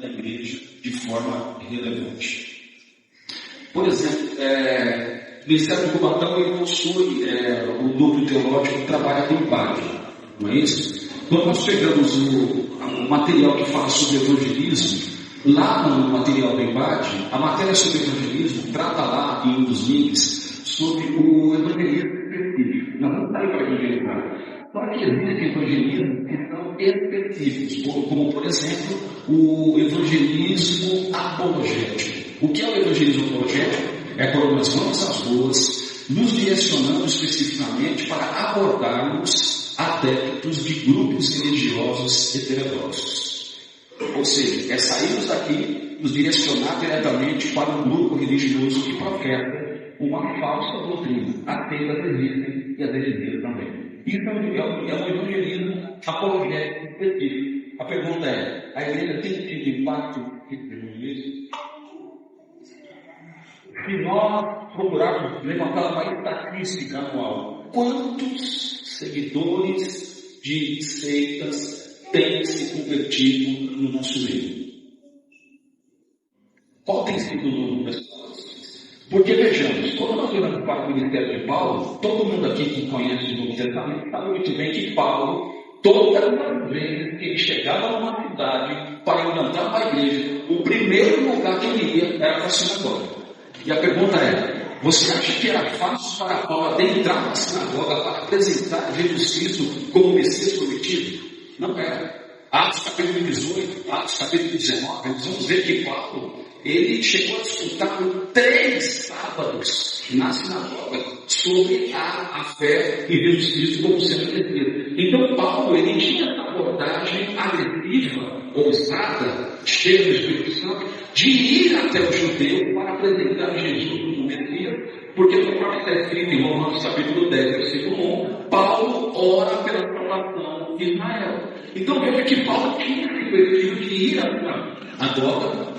da igreja de forma relevante. Por exemplo, o Ministério de Cubatão ele possui o núcleo teológico que trabalha com página, não é isso? Quando nós pegamos o material que fala sobre evangelismo, lá no material do embate, a matéria sobre evangelismo trata lá em um dos links sobre o evangelismo específico. Nós não está para evangelizar. Só que existem evangelismos que são específicos, como por exemplo o evangelismo apologético. O que é o evangelismo apologético? É quando nós vamos às ruas, nos direcionando especificamente para abordarmos adeptos de grupos religiosos heterodoxos. Ou seja, é sairmos daqui, nos direcionar diretamente para um grupo religioso que profeta uma falsa doutrina. As seitas existem e as heresias também. Isso é um evangelismo apologético específico. A pergunta é, a igreja tem tido impacto nisso? Se nós procurarmos levantar uma estatística anual, quantos seguidores de seitas têm se convertido no nosso meio? Qual tem sido o número das pessoas? Porque vejamos, quando nós olhamos para o ministério de Paulo, todo mundo aqui que conhece o Novo Testamento sabe muito bem que Paulo, todas as vezes que ele chegava numa cidade para implantar uma igreja, o primeiro lugar que ele ia era para a sinagoga. E a pergunta é, você acha que era fácil para Paulo adentrar na sinagoga para apresentar Jesus Cristo como Messias prometido? Não era. Atos capítulo 18, Atos capítulo 19, nós vamos ver que Paulo, ele chegou a disputar 3 sábados na sinagoga sobre a fé em Jesus Cristo como sendo Messias. Então Paulo, ele tinha essa abordagem agressiva, ousada, cheia do Espírito Santo, de ir até o judeu para apresentar Jesus como Messias, porque conforme está escrito em Romanos capítulo 10, versículo 1, Paulo ora pela salvação de Israel. Então veja que Paulo tinha esse perfil de ir agora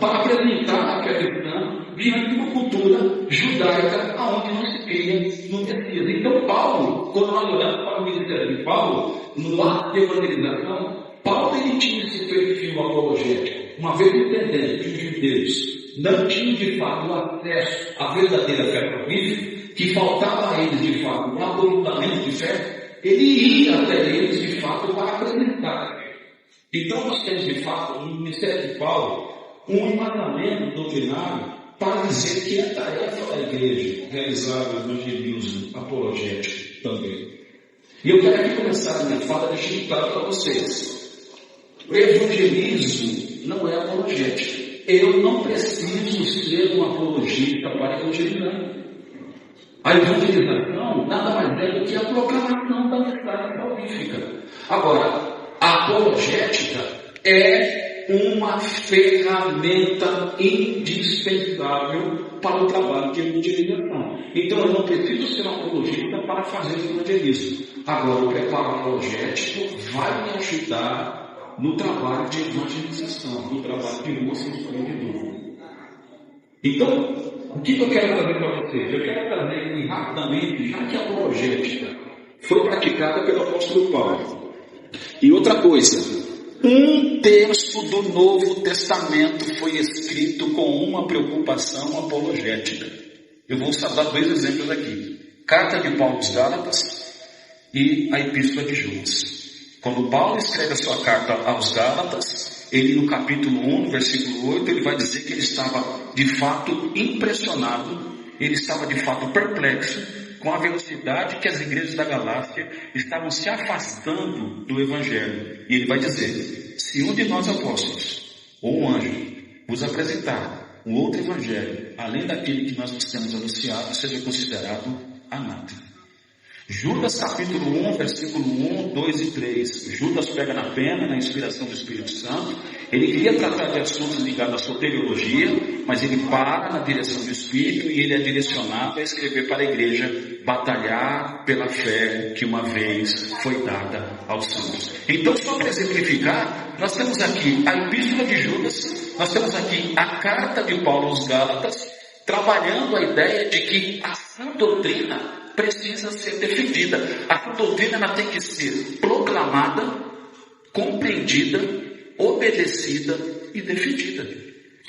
para apresentar a fé cristã diante de uma cultura judaica onde não se cria no Messias. Então Paulo, quando nós olhamos para o ministério de Paulo, no ato de evangelização, Paulo ele tinha esse perfil apologético. Uma vez entendendo que os judeus não tinham de fato acesso à verdadeira fé promissa, que faltava a eles de fato um aprofundamento de fé, ele ia até eles de fato para apresentar. Então nós temos de fato no ministério de Paulo um embasamento doutrinário para dizer que é tarefa da igreja realizar o evangelismo apologético também. E eu quero aqui começar a minha fala deixando claro para vocês. O evangelismo não é apologético. Eu não preciso ser um apologista para evangelizar. A evangelização nada mais é do que a proclamação da mensagem salvífica. Agora, a apologética é uma ferramenta indispensável para o trabalho de evangelização. Então eu não preciso ser um apologista para fazer o evangelismo. Agora, o preparo apologético vai me ajudar no trabalho de evangelização, no trabalho de moça e de novo. Então, o que eu quero trazer para vocês? Eu quero trazer aqui rapidamente, já que a apologética foi praticada pelo apóstolo Paulo. E outra coisa, 1/3 do Novo Testamento foi escrito com uma preocupação apologética. Eu vou dar 2 exemplos aqui. Carta de Paulo aos Gálatas e a Epístola de Judas. Quando Paulo escreve a sua carta aos Gálatas, ele no capítulo 1, versículo 8, ele vai dizer que ele estava de fato impressionado, ele estava de fato perplexo com a velocidade que as igrejas da Galácia estavam se afastando do Evangelho. E ele vai dizer, se um de nós apóstolos, ou um anjo, vos apresentar um outro Evangelho, além daquele que nós vos temos anunciado, seja considerado anátema. Judas capítulo 1, versículo 1, 2 e 3. Judas pega na pena, na inspiração do Espírito Santo. Ele queria tratar de assuntos ligados à soteriologia, mas ele para na direção do Espírito e ele é direcionado a escrever para a igreja, batalhar pela fé que uma vez foi dada aos santos. Então, só para exemplificar, nós temos aqui a Epístola de Judas, nós temos aqui a Carta de Paulo aos Gálatas, trabalhando a ideia de que a sã doutrina precisa ser defendida. A doutrina ela tem que ser proclamada, compreendida obedecida e defendida.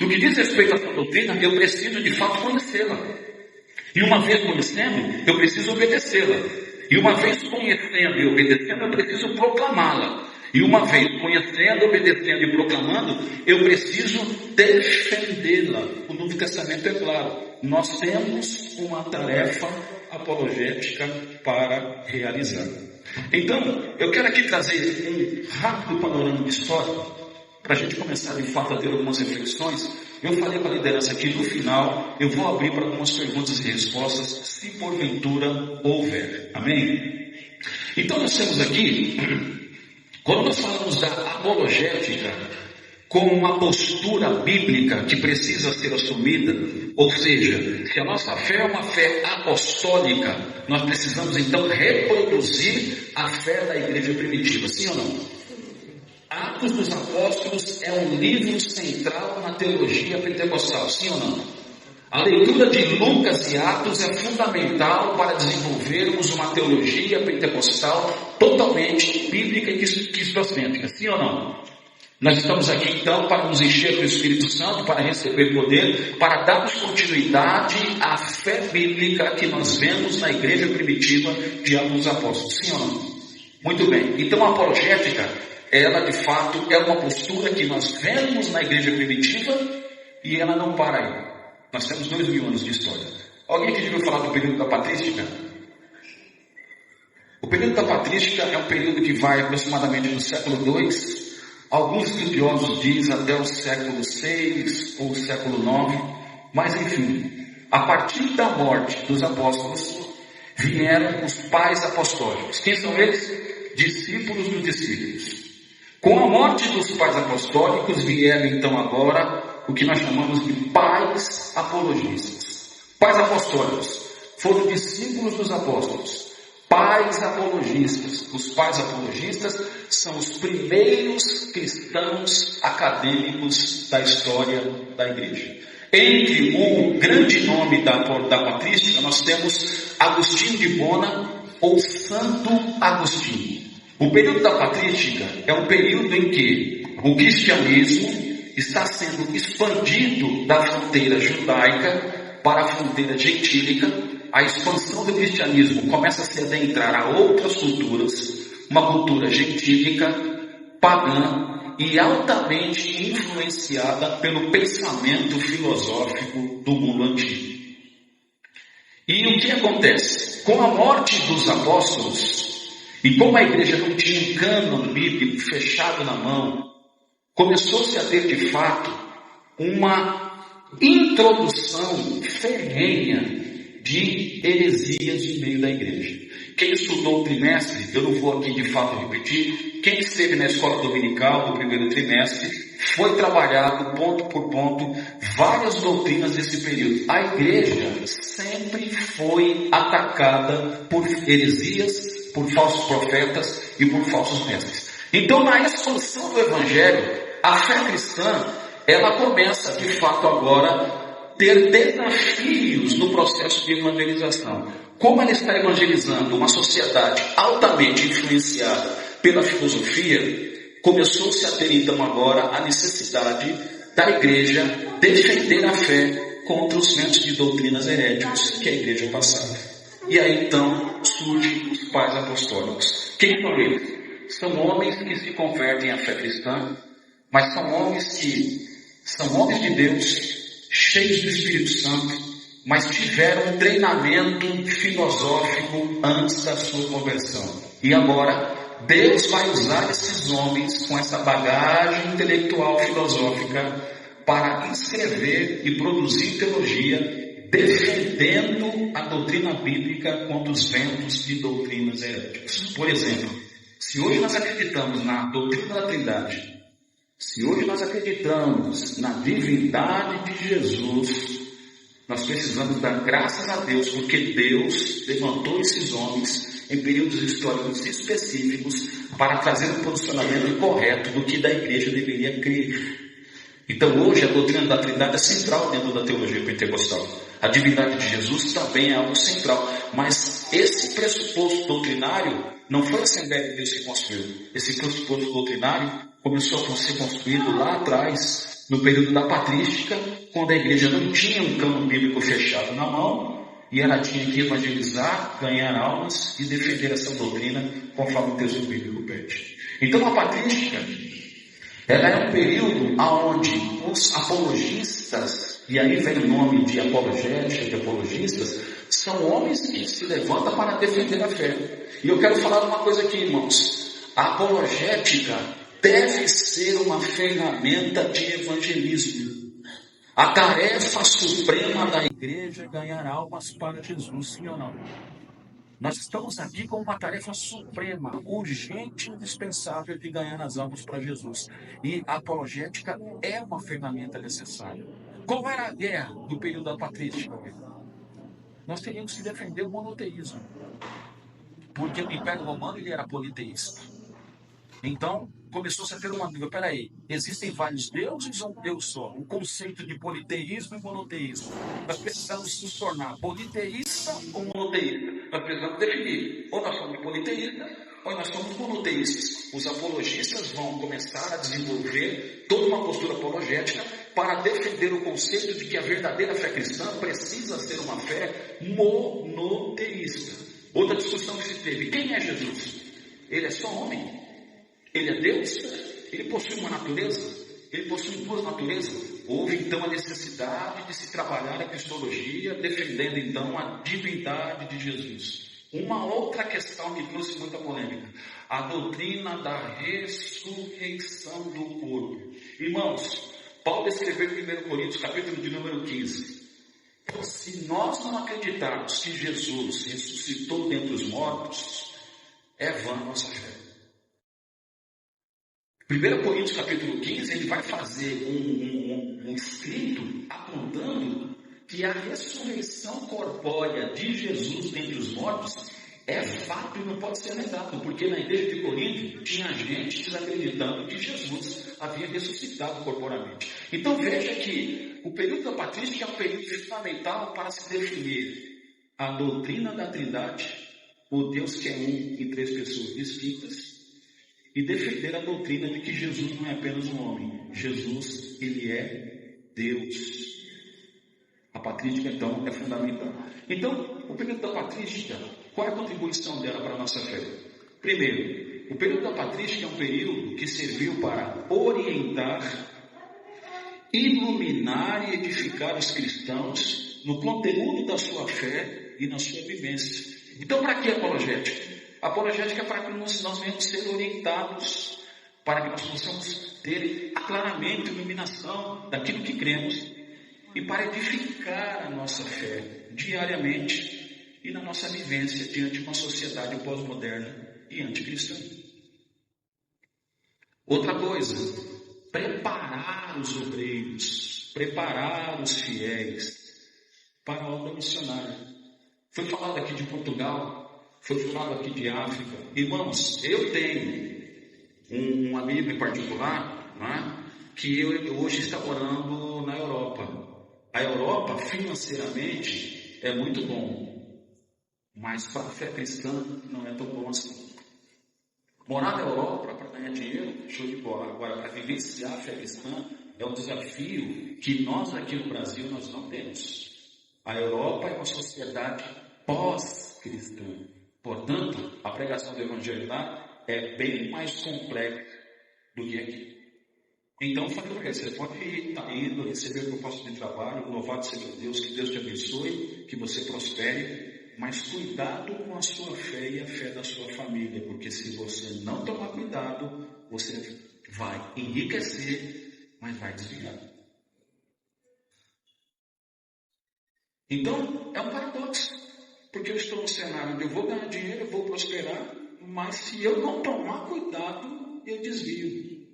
No que diz respeito a essa doutrina, eu preciso de fato conhecê-la. E uma vez conhecendo, eu preciso obedecê-la. E uma vez conhecendo e obedecendo, eu preciso proclamá-la. E uma vez conhecendo, obedecendo e proclamando, eu preciso defendê-la. O Novo Testamento é claro. Nós temos uma tarefa apologética para realizar. Então, eu quero aqui trazer um rápido panorama de história, para a gente começar de fato a ter algumas reflexões. Eu falei com a liderança aqui, no final, eu vou abrir para algumas perguntas e respostas, se porventura houver. Amém? Então, nós temos aqui, quando nós falamos da apologética, como uma postura bíblica que precisa ser assumida, ou seja, se a nossa fé é uma fé apostólica, nós precisamos então reproduzir a fé da igreja primitiva, sim ou não? Atos dos Apóstolos é um livro central na teologia pentecostal, sim ou não? A leitura de Lucas e Atos é fundamental para desenvolvermos uma teologia pentecostal totalmente bíblica e cristocêntrica, sim ou não? Nós estamos aqui então para nos encher do Espírito Santo, para receber poder, para darmos continuidade à fé bíblica que nós vemos na igreja primitiva de Atos dos Apóstolos, sim ou não? Muito bem, então a apologética, ela de fato é uma postura que nós vemos na igreja primitiva e ela não para aí. Nós temos 2000 anos de história. Alguém aqui já ouviu falar do período da patrística? O período da patrística é um período que vai aproximadamente do século II, alguns estudiosos dizem até o século VI ou o século IX, mas enfim, a partir da morte dos apóstolos, vieram os pais apostólicos. Quem são eles? Discípulos dos discípulos. Com a morte dos pais apostólicos, vieram então agora o que nós chamamos de pais apologistas. Pais apostólicos foram discípulos dos apóstolos. Pais apologistas. Os pais apologistas são os primeiros cristãos acadêmicos da história da igreja. Entre o grande nome da patrística, nós temos Agostinho de Hipona ou Santo Agostinho. O período da patrística é um período em que o cristianismo está sendo expandido da fronteira judaica para a fronteira gentílica. A expansão do cristianismo começa a se adentrar a outras culturas, uma cultura gentílica, pagã e altamente influenciada pelo pensamento filosófico do mundo antigo. E o que acontece? Com a morte dos apóstolos, e como a igreja não tinha um cânon bíblico fechado na mão, começou-se a ter de fato uma introdução ferrenha de heresias no meio da igreja. Quem estudou o trimestre, eu não vou aqui de fato repetir, quem esteve na escola dominical do primeiro trimestre, foi trabalhado ponto por ponto várias doutrinas desse período. A igreja sempre foi atacada por heresias, por falsos profetas e por falsos mestres. Então, na expansão do evangelho, a fé cristã, ela começa de fato agora ter desafios no processo de evangelização. Como ela está evangelizando uma sociedade altamente influenciada pela filosofia, começou-se a ter então agora a necessidade da igreja defender a fé contra os ventos de doutrinas heréticos que a igreja passava. E aí então surgem os pais apostólicos. Quem são eles? São homens que se convertem à fé cristã, mas são homens de Deus, cheios do Espírito Santo, mas tiveram um treinamento filosófico antes da sua conversão. E agora, Deus vai usar esses homens com essa bagagem intelectual filosófica para escrever e produzir teologia, defendendo a doutrina bíblica contra os ventos de doutrinas heréticas. Por exemplo, se hoje nós acreditamos na doutrina da Trindade, se hoje nós acreditamos na divindade de Jesus, nós precisamos dar graças a Deus, porque Deus levantou esses homens em períodos históricos específicos para trazer um posicionamento correto do que da igreja deveria crer. Então hoje a doutrina da Trindade é central dentro da teologia pentecostal. A divindade de Jesus também é algo central, mas esse pressuposto doutrinário não foi a Assembleia de Deus que construiu. Esse pressuposto doutrinário começou a ser construído lá atrás, no período da patrística, quando a igreja não tinha um cânon bíblico fechado na mão, e ela tinha que evangelizar, ganhar almas e defender essa doutrina conforme o texto bíblico pede. Então a patrística, ela é um período onde os apologistas, e aí vem o nome de apologética, de apologistas, são homens que se levantam para defender a fé. E eu quero falar uma coisa aqui, irmãos. A apologética deve ser uma ferramenta de evangelismo. A tarefa suprema da igreja é ganhar almas para Jesus, sim ou não? Nós estamos aqui com uma tarefa suprema, urgente e indispensável de ganhar as almas para Jesus. E a apologética é uma ferramenta necessária. Qual era a guerra do período da patrística? Nós teríamos que defender o monoteísmo. Porque o Império Romano ele era politeísta. Então, começou-se a ter uma dúvida. Peraí, existem vários deuses ou um Deus só? O conceito de politeísmo e monoteísmo. Nós precisamos nos tornar politeísta ou monoteísta. Nós precisamos definir. Ou nós somos politeístas, ou nós somos monoteístas. Os apologistas vão começar a desenvolver toda uma postura apologética para defender o conceito de que a verdadeira fé cristã precisa ser uma fé monoteísta. Outra discussão que se teve. Quem é Jesus? Ele é só homem? Ele é Deus? Ele possui uma natureza? Ele possui duas naturezas? Houve então a necessidade de se trabalhar a cristologia, defendendo então a divindade de Jesus. Uma outra questão que trouxe muita polêmica: a doutrina da ressurreição do corpo. Irmãos, Paulo escreveu em 1 Coríntios, capítulo de número 15. Se nós não acreditarmos que Jesus ressuscitou dentre os mortos, é vã a nossa fé. 1 Coríntios capítulo 15, ele vai fazer um escrito apontando que a ressurreição corpórea de Jesus dentre os mortos é fato e não pode ser negado, porque na igreja de Corinto tinha gente desacreditando que Jesus havia ressuscitado corporalmente. Então veja que o período da patrística é um período fundamental para se definir a doutrina da Trindade, o Deus que é um em três pessoas distintas, e defender a doutrina de que Jesus não é apenas um homem. Jesus, ele é Deus. A patrística, então, é fundamental. Então, o período da patrística, qual é a contribuição dela para a nossa fé? Primeiro, o período da patrística é um período que serviu para orientar, iluminar e edificar os cristãos no conteúdo da sua fé e na sua vivência. Então, para que apologética? A apologética é para que nós venhamos ser orientados, para que nós possamos ter claramente iluminação daquilo que cremos e para edificar a nossa fé diariamente e na nossa vivência diante de uma sociedade pós-moderna e anticristã. Outra coisa, preparar os obreiros, preparar os fiéis para a obra missionária. Foi falado aqui de Portugal, foi falado aqui de África. Irmãos, eu tenho um amigo em particular, né, que hoje está morando na Europa. A Europa, financeiramente, é muito bom, mas para a fé cristã não é tão bom assim. Morar na Europa para ganhar dinheiro, show de bola. Agora, para vivenciar a fé cristã é um desafio que nós aqui no Brasil nós não temos. A Europa é uma sociedade pós-cristã. Portanto, a pregação do Evangelho lá é bem mais complexa do que aqui. Então, falei para você pode estar indo, receber proposta de trabalho, louvado seja Deus, que Deus te abençoe, que você prospere, mas cuidado com a sua fé e a fé da sua família, porque se você não tomar cuidado, você vai enriquecer, mas vai desviar. Então, é um paradoxo. Porque eu estou no cenário onde eu vou ganhar dinheiro, eu vou prosperar, mas se eu não tomar cuidado, eu desvio.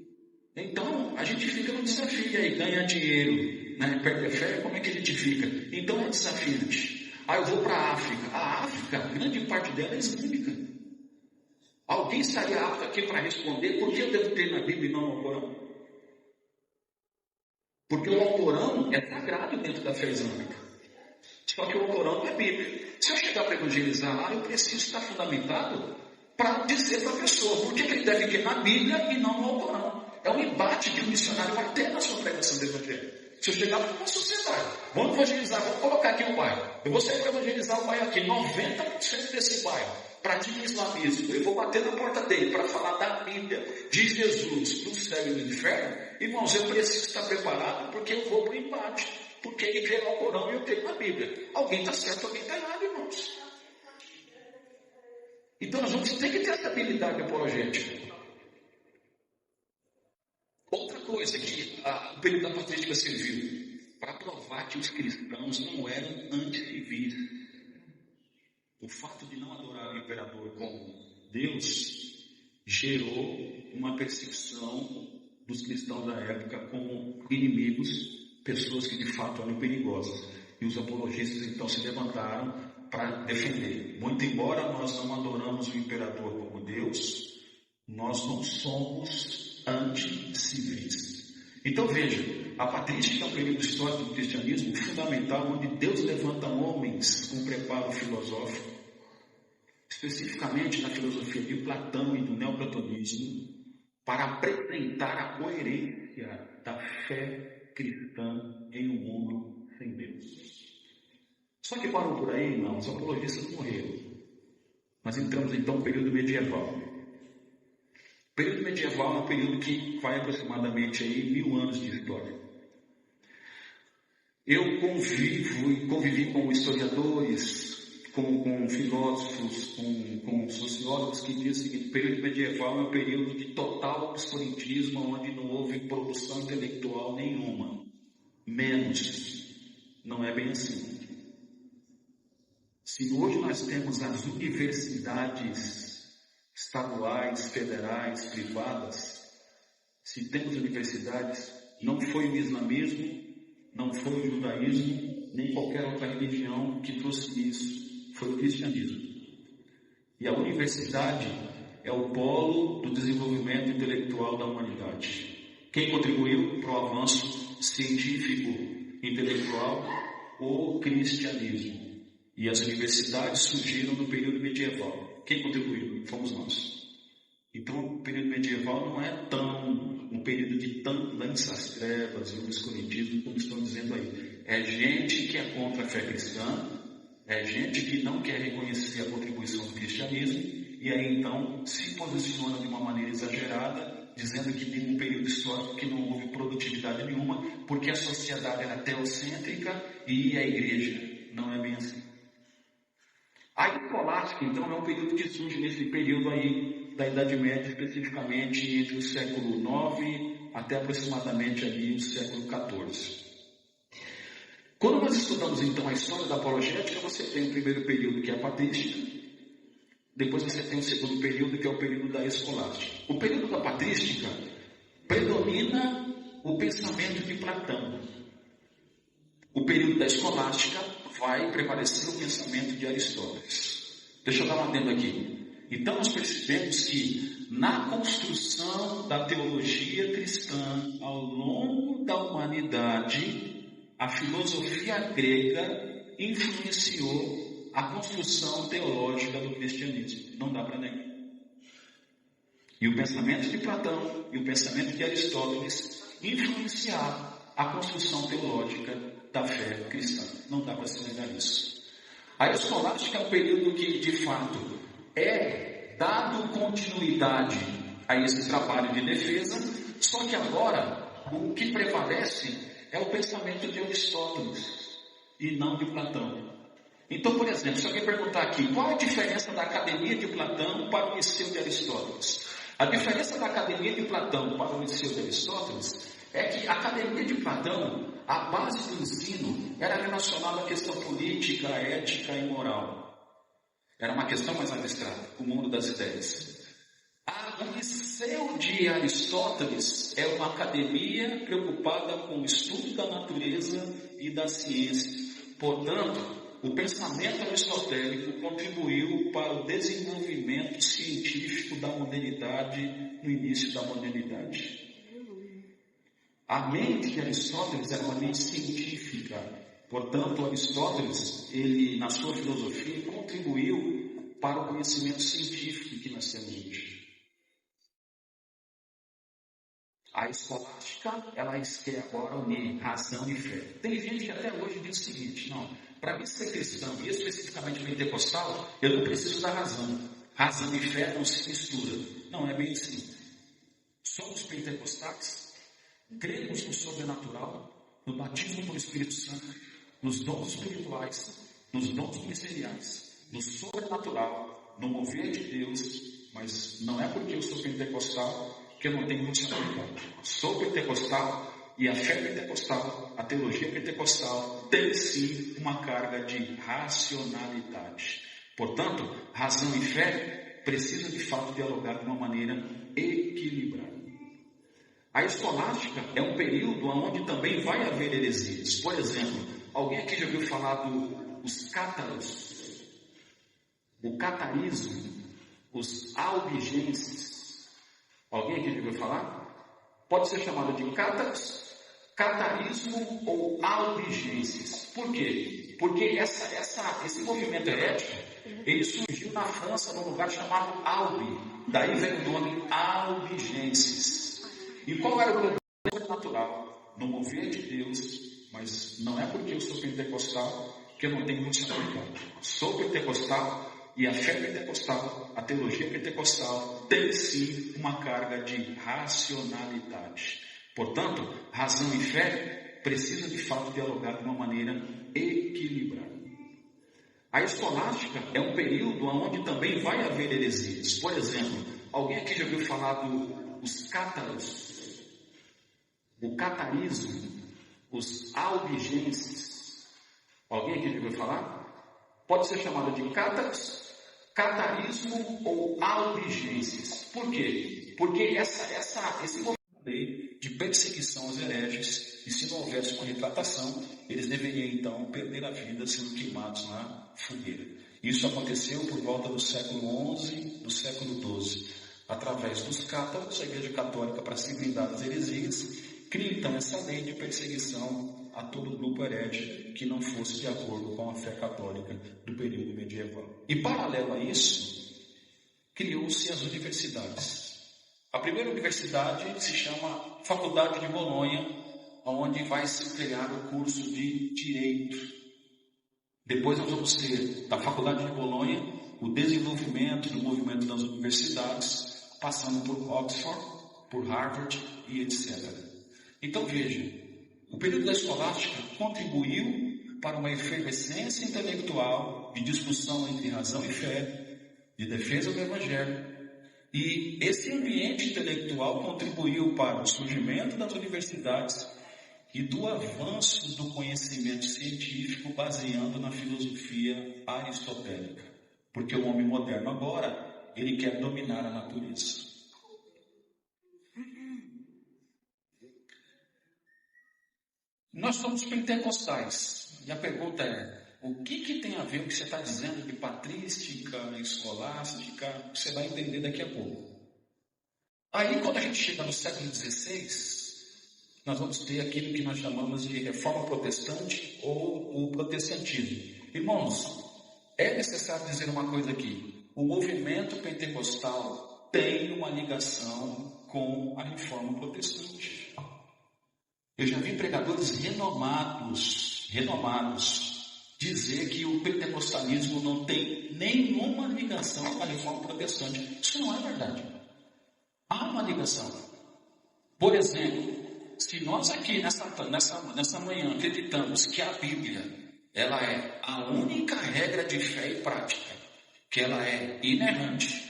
Então, a gente fica no desafio aí, ganhar dinheiro, né? Perde a fé, como é que a gente fica? Então é desafiante. Eu vou para a África. A África, grande parte dela é islâmica. Alguém estaria apto aqui para responder por que eu devo ter na Bíblia e não no Alcorão? Porque o Alcorão é sagrado dentro da fé islâmica. Só que o Alcorão não é Bíblia. Se eu chegar para evangelizar lá, eu preciso estar fundamentado para dizer para a pessoa por que ele deve crer na Bíblia e não no Alcorão. É um embate que o missionário vai ter na sua pregação do evangelho. Se eu chegar para uma sociedade, vamos evangelizar, vamos colocar aqui um bairro. Eu vou sair para evangelizar o bairro aqui. 90% desse bairro pratica islamismo. Eu vou bater na porta dele para falar da Bíblia, de Jesus, do céu e do inferno. Irmãos, eu preciso estar preparado porque eu vou para o embate. Porque ele vê lá o Corão e eu tenho a Bíblia. Alguém está certo, alguém está errado, irmãos. Então nós vamos ter que ter essa habilidade apologética. Outra coisa que o período da patrística serviu para provar que os cristãos não eram anticivis. O fato de não adorar o imperador como Deus gerou uma perseguição dos cristãos da época como inimigos, pessoas que de fato eram perigosas. E os apologistas então se levantaram para defender. Muito embora nós não adoramos o imperador como Deus, nós não somos anticivis. Então veja, a patrística é um período histórico do cristianismo fundamental, onde Deus levanta homens com preparo filosófico, especificamente na filosofia de Platão e do neoplatonismo, para apresentar a coerência da fé cristã em um mundo sem Deus. Só que parou por aí? Não, os apologistas morreram. Nós entramos então no período medieval. O período medieval é um período que vai aproximadamente aí 1000 anos de história. Eu convivi com historiadores, com filósofos, com sociólogos que dizem o seguinte: o período medieval é um período de total obscurantismo, onde não houve produção intelectual nenhuma. Menos. Não é bem assim. Se hoje nós temos as universidades estaduais, federais, privadas, se temos universidades, não foi o islamismo, não foi o judaísmo, nem qualquer outra religião que trouxe isso, foi o cristianismo. E a universidade é o polo do desenvolvimento intelectual da humanidade. Quem contribuiu para o avanço científico, intelectual? O cristianismo. E as universidades surgiram no período medieval. Quem contribuiu? Fomos nós. Então o período medieval não é um período de tão dança às trevas e obscurantismo como estão dizendo aí. É gente que é contra a fé cristã, é gente que não quer reconhecer a contribuição do cristianismo, e aí então se posiciona de uma maneira exagerada, dizendo que tem um período histórico que não houve produtividade nenhuma, porque a sociedade era teocêntrica e a igreja. Não é bem assim. A escolástica, então, é um período que surge nesse período aí da Idade Média, especificamente entre o século IX até aproximadamente ali o século XIV. Quando nós estudamos, então, a história da apologética, você tem o primeiro período, que é a patrística, depois você tem o segundo período, que é o período da escolástica. O período da patrística predomina o pensamento de Platão. O período da escolástica vai prevalecer o pensamento de Aristóteles. Deixa eu dar um adendo aqui. Então nós percebemos que na construção da teologia cristã ao longo da humanidade, a filosofia grega influenciou a construção teológica do cristianismo. Não dá para negar. E o pensamento de Platão e o pensamento de Aristóteles influenciaram a construção teológica da fé cristã. Não dá para se negar isso. A escolástica é um período que, de fato, é dado continuidade a esse trabalho de defesa, só que agora o que prevalece é o pensamento de Aristóteles e não de Platão. Então, por exemplo, se alguém perguntar aqui, qual é a diferença da Academia de Platão para o Liceu de Aristóteles? A diferença da Academia de Platão para o Liceu de Aristóteles é que a Academia de Platão, a base do ensino era relacionada à questão política, ética e moral. Era uma questão mais abstrata, o mundo das ideias. O Liceu de Aristóteles é uma academia preocupada com o estudo da natureza e da ciência. Portanto, o pensamento aristotélico contribuiu para o desenvolvimento científico da modernidade no início da modernidade. A mente de Aristóteles era uma mente científica. Portanto, Aristóteles, ele, na sua filosofia, contribuiu para o conhecimento científico que nós temos hoje. A escolástica, ela quer agora unir razão e fé. Tem gente que até hoje diz o seguinte: não, para mim ser cristão, e especificamente pentecostal, eu não preciso da razão. Razão e fé não se misturam. Não é bem assim. Somos pentecostais, cremos no sobrenatural, no batismo pelo Espírito Santo, nos dons espirituais, nos dons ministeriais, no sobrenatural, no mover de Deus, mas não é porque eu sou pentecostal que eu não tenho muito sabedoria. Sou pentecostal e a fé pentecostal, a teologia pentecostal tem sim uma carga de racionalidade. Portanto, razão e fé precisam de fato dialogar de uma maneira equilibrada. A escolástica é um período onde também vai haver heresias. Por exemplo, alguém aqui já ouviu falar dos cátaros, o catarismo, os albigenses? Alguém aqui já ouviu falar? Pode ser chamado de cátaros, catarismo ou albigenses. Por quê? Porque esse movimento herético, ele surgiu na França, num lugar chamado Albi. Daí vem o nome albigenses. E qual era o problema sobrenatural? No mover de Deus, mas não é porque eu sou pentecostal que eu não tenho muito sabedoria. Sou pentecostal e a fé pentecostal, a teologia pentecostal tem sim uma carga de racionalidade. Portanto, razão e fé precisam de fato dialogar de uma maneira equilibrada. A escolástica é um período onde também vai haver heresias. Por exemplo, alguém aqui já ouviu falar dos cátaros, o catarismo, os albigenses? Alguém aqui já ouviu falar? Pode ser chamado de cátaros, catarismo ou albigenses. Por quê? Porque esse movimento de perseguição aos hereges, e se não houvesse uma retratação, eles deveriam então perder a vida sendo queimados na fogueira. Isso aconteceu por volta do século XI, do século XII. Através dos cátaros, a Igreja Católica, para se blindar das heresias, cria então essa lei de perseguição a todo grupo herege que não fosse de acordo com a fé católica do período medieval. E paralelo a isso, criou-se as universidades. A primeira universidade se chama Faculdade de Bolonha, onde vai se criar o curso de Direito. Depois nós vamos ter, da Faculdade de Bolonha, o desenvolvimento do movimento das universidades, passando por Oxford, por Harvard e etc. Então veja, o período da escolástica contribuiu para uma efervescência intelectual de discussão entre razão e fé, de defesa do Evangelho. E esse ambiente intelectual contribuiu para o surgimento das universidades e do avanço do conhecimento científico baseando na filosofia aristotélica. Porque o homem moderno agora, ele quer dominar a natureza. Nós somos pentecostais. E a pergunta é, o que tem a ver com o que você está dizendo de patrística, escolástica? Você vai entender daqui a pouco. Aí, quando a gente chega no século XVI, nós vamos ter aquilo que nós chamamos de reforma protestante ou o protestantismo. Irmãos, é necessário dizer uma coisa aqui. O movimento pentecostal tem uma ligação com a reforma protestante. Eu já vi pregadores renomados, dizer que o pentecostalismo não tem nenhuma ligação com a reforma protestante. Isso não é verdade. Há uma ligação. Por exemplo, se nós aqui nessa manhã acreditamos que a Bíblia ela é a única regra de fé e prática, que ela é inerrante,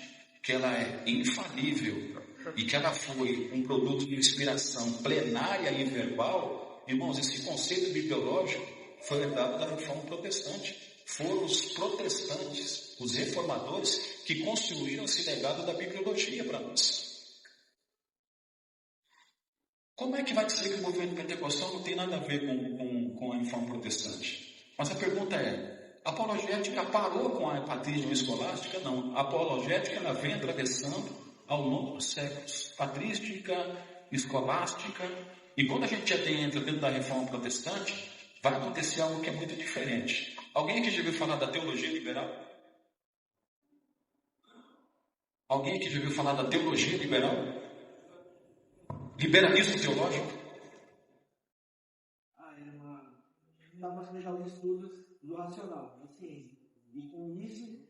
que ela é infalível e que ela foi um produto de inspiração plenária e verbal, irmãos, esse conceito bibliológico foi herdado da reforma protestante. Foram os protestantes, os reformadores, que construíram esse legado da bibliologia para nós. Como é que vai dizer que o movimento pentecostal não tem nada a ver com a reforma protestante? Mas a pergunta é, a apologética parou com a patrística escolástica? Não. A apologética ela vem atravessando ao longo dos séculos. Patrística, escolástica. E quando a gente entra dentro da reforma protestante, vai acontecer algo que é muito diferente. Alguém aqui já ouviu falar da teologia liberal? Alguém aqui já ouviu falar da teologia liberal? Liberalismo teológico? Dá para explicar os estudos do racional, da ciência. E com isso,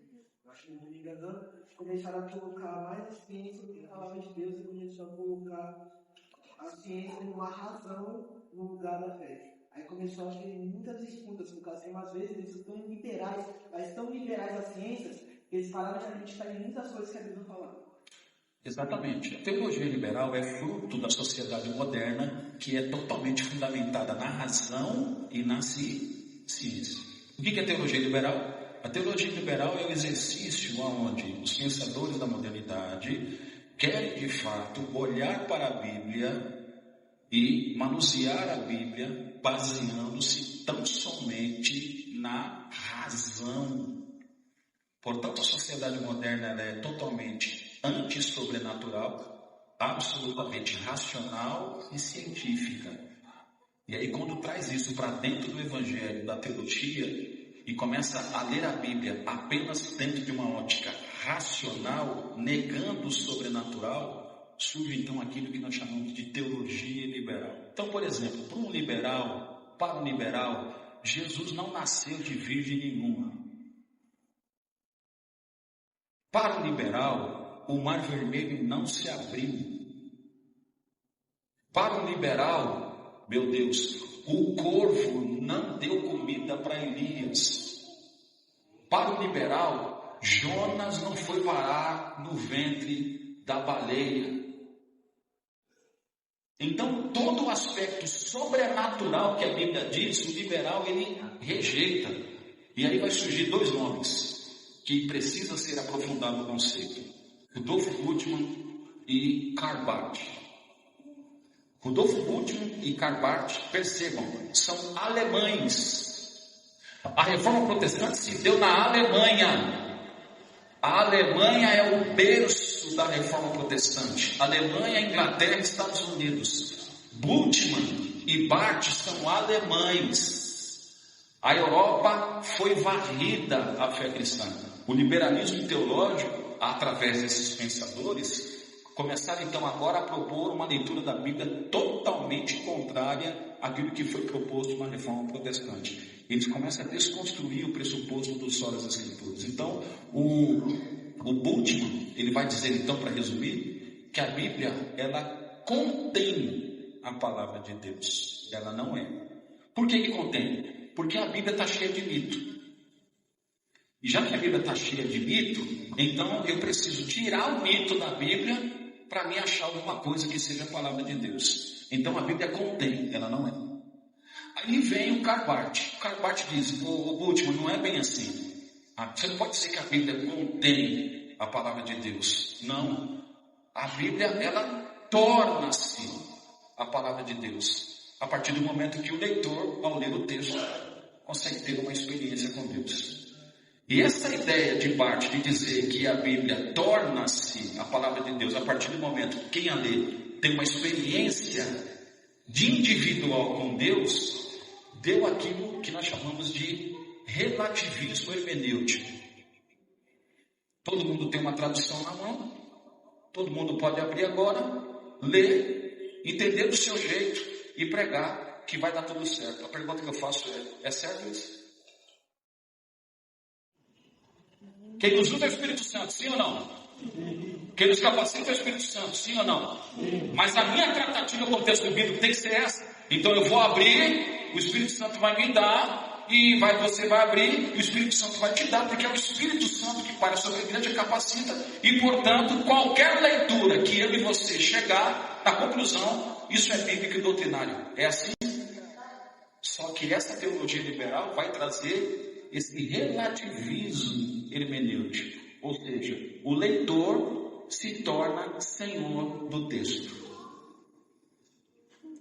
acho que não me engano, começaram a colocar mais a ciência do que a palavra de Deus e começaram a colocar a ciência como uma razão no lugar da fé. Aí começou a ter muitas disputas, no caso, às vezes eles são tão liberais, mas tão liberais às ciências, que eles pararam de acreditar em muitas coisas que a Bíblia fala. Exatamente. A teologia liberal é fruto da sociedade moderna que é totalmente fundamentada na razão e na ciência. O que é teologia liberal? A teologia liberal é o exercício onde os pensadores da modernidade querem de fato olhar para a Bíblia e manusear a Bíblia baseando-se tão somente na razão. Portanto, a sociedade moderna ela é totalmente antissobrenatural, absolutamente racional e científica. E aí, quando traz isso para dentro do Evangelho, da teologia, e começa a ler a Bíblia apenas dentro de uma ótica racional, negando o sobrenatural, surge então aquilo que nós chamamos de teologia liberal. Então, por exemplo, para um liberal, Jesus não nasceu de virgem nenhuma. Para o liberal, o mar vermelho não se abriu. Para o liberal, meu Deus, o corvo não deu comida para Elias. Para o liberal, Jonas não foi varar no ventre da baleia. Então, todo o aspecto sobrenatural que a Bíblia diz, o liberal ele rejeita. E aí vai surgir dois nomes que precisa ser aprofundado o conceito: Rudolf Bultmann e Karl Barth. Rudolf Bultmann e Karl Barth, percebam, são alemães. A reforma protestante se deu na Alemanha. A Alemanha é o berço da reforma protestante. Alemanha, Inglaterra e Estados Unidos. Bultmann e Barth são alemães. A Europa foi varrida à fé cristã. O liberalismo teológico, através desses pensadores, começaram então agora a propor uma leitura da Bíblia totalmente contrária àquilo que foi proposto na reforma protestante. Eles começam a desconstruir o pressuposto do só das Escrituras. Então, o Bultmann, ele vai dizer então, para resumir, que a Bíblia, ela contém a palavra de Deus. Ela não é. Por que contém? Porque a Bíblia está cheia de mito. E já que a Bíblia está cheia de mito, então eu preciso tirar o mito da Bíblia para me achar alguma coisa que seja a palavra de Deus. Então a Bíblia contém, ela não é. Aí vem o Karl Barth. O Karl Barth diz: o Bultmann, não é bem assim. Você não pode dizer que a Bíblia contém a palavra de Deus. Não. A Bíblia, ela torna-se a palavra de Deus a partir do momento que o leitor, ao ler o texto, consegue ter uma experiência com Deus. E essa ideia de Barth de dizer que a Bíblia torna-se a palavra de Deus a partir do momento que quem a lê tem uma experiência de individual com Deus, deu aquilo que nós chamamos de relativismo hermenêutico. Todo mundo tem uma tradução na mão, todo mundo pode abrir agora, ler, entender do seu jeito e pregar que vai dar tudo certo. A pergunta que eu faço é certo isso? Quem nos usa é o Espírito Santo, sim ou não? Quem nos capacita é o Espírito Santo, sim ou não? Mas a minha tratativa com o texto bíblico tem que ser essa. Então eu vou abrir, o Espírito Santo vai me dar, e você vai abrir, o Espírito Santo vai te dar, porque é o Espírito Santo que para sobre a igreja capacita, e portanto qualquer leitura que eu e você chegar à conclusão, isso é bíblico e doutrinário. É assim? Só que essa teologia liberal vai trazer esse relativismo hermenêutico, ou seja, o leitor se torna senhor do texto.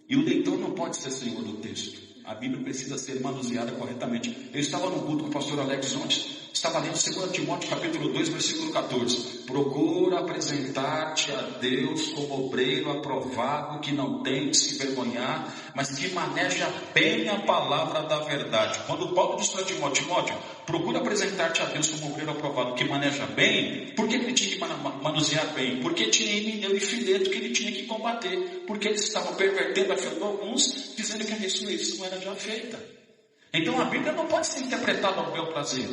E o leitor não pode ser senhor do texto. A Bíblia precisa ser manuseada corretamente. Eu estava no culto com o pastor Alex ontem. Estava lendo 2 Timóteo capítulo 2, versículo 14. Procura apresentar-te a Deus como obreiro aprovado, que não tem de se vergonhar, mas que maneja bem a palavra da verdade. Quando Paulo disse para Timóteo, procura apresentar-te a Deus como obreiro aprovado, que maneja bem, por que ele tinha que manusear bem? Porque tinha Himeneu e Fileto que ele tinha que combater, porque eles estavam pervertendo a fé de alguns, dizendo que a ressurreição era já feita. Então a Bíblia não pode ser interpretada ao meu prazer.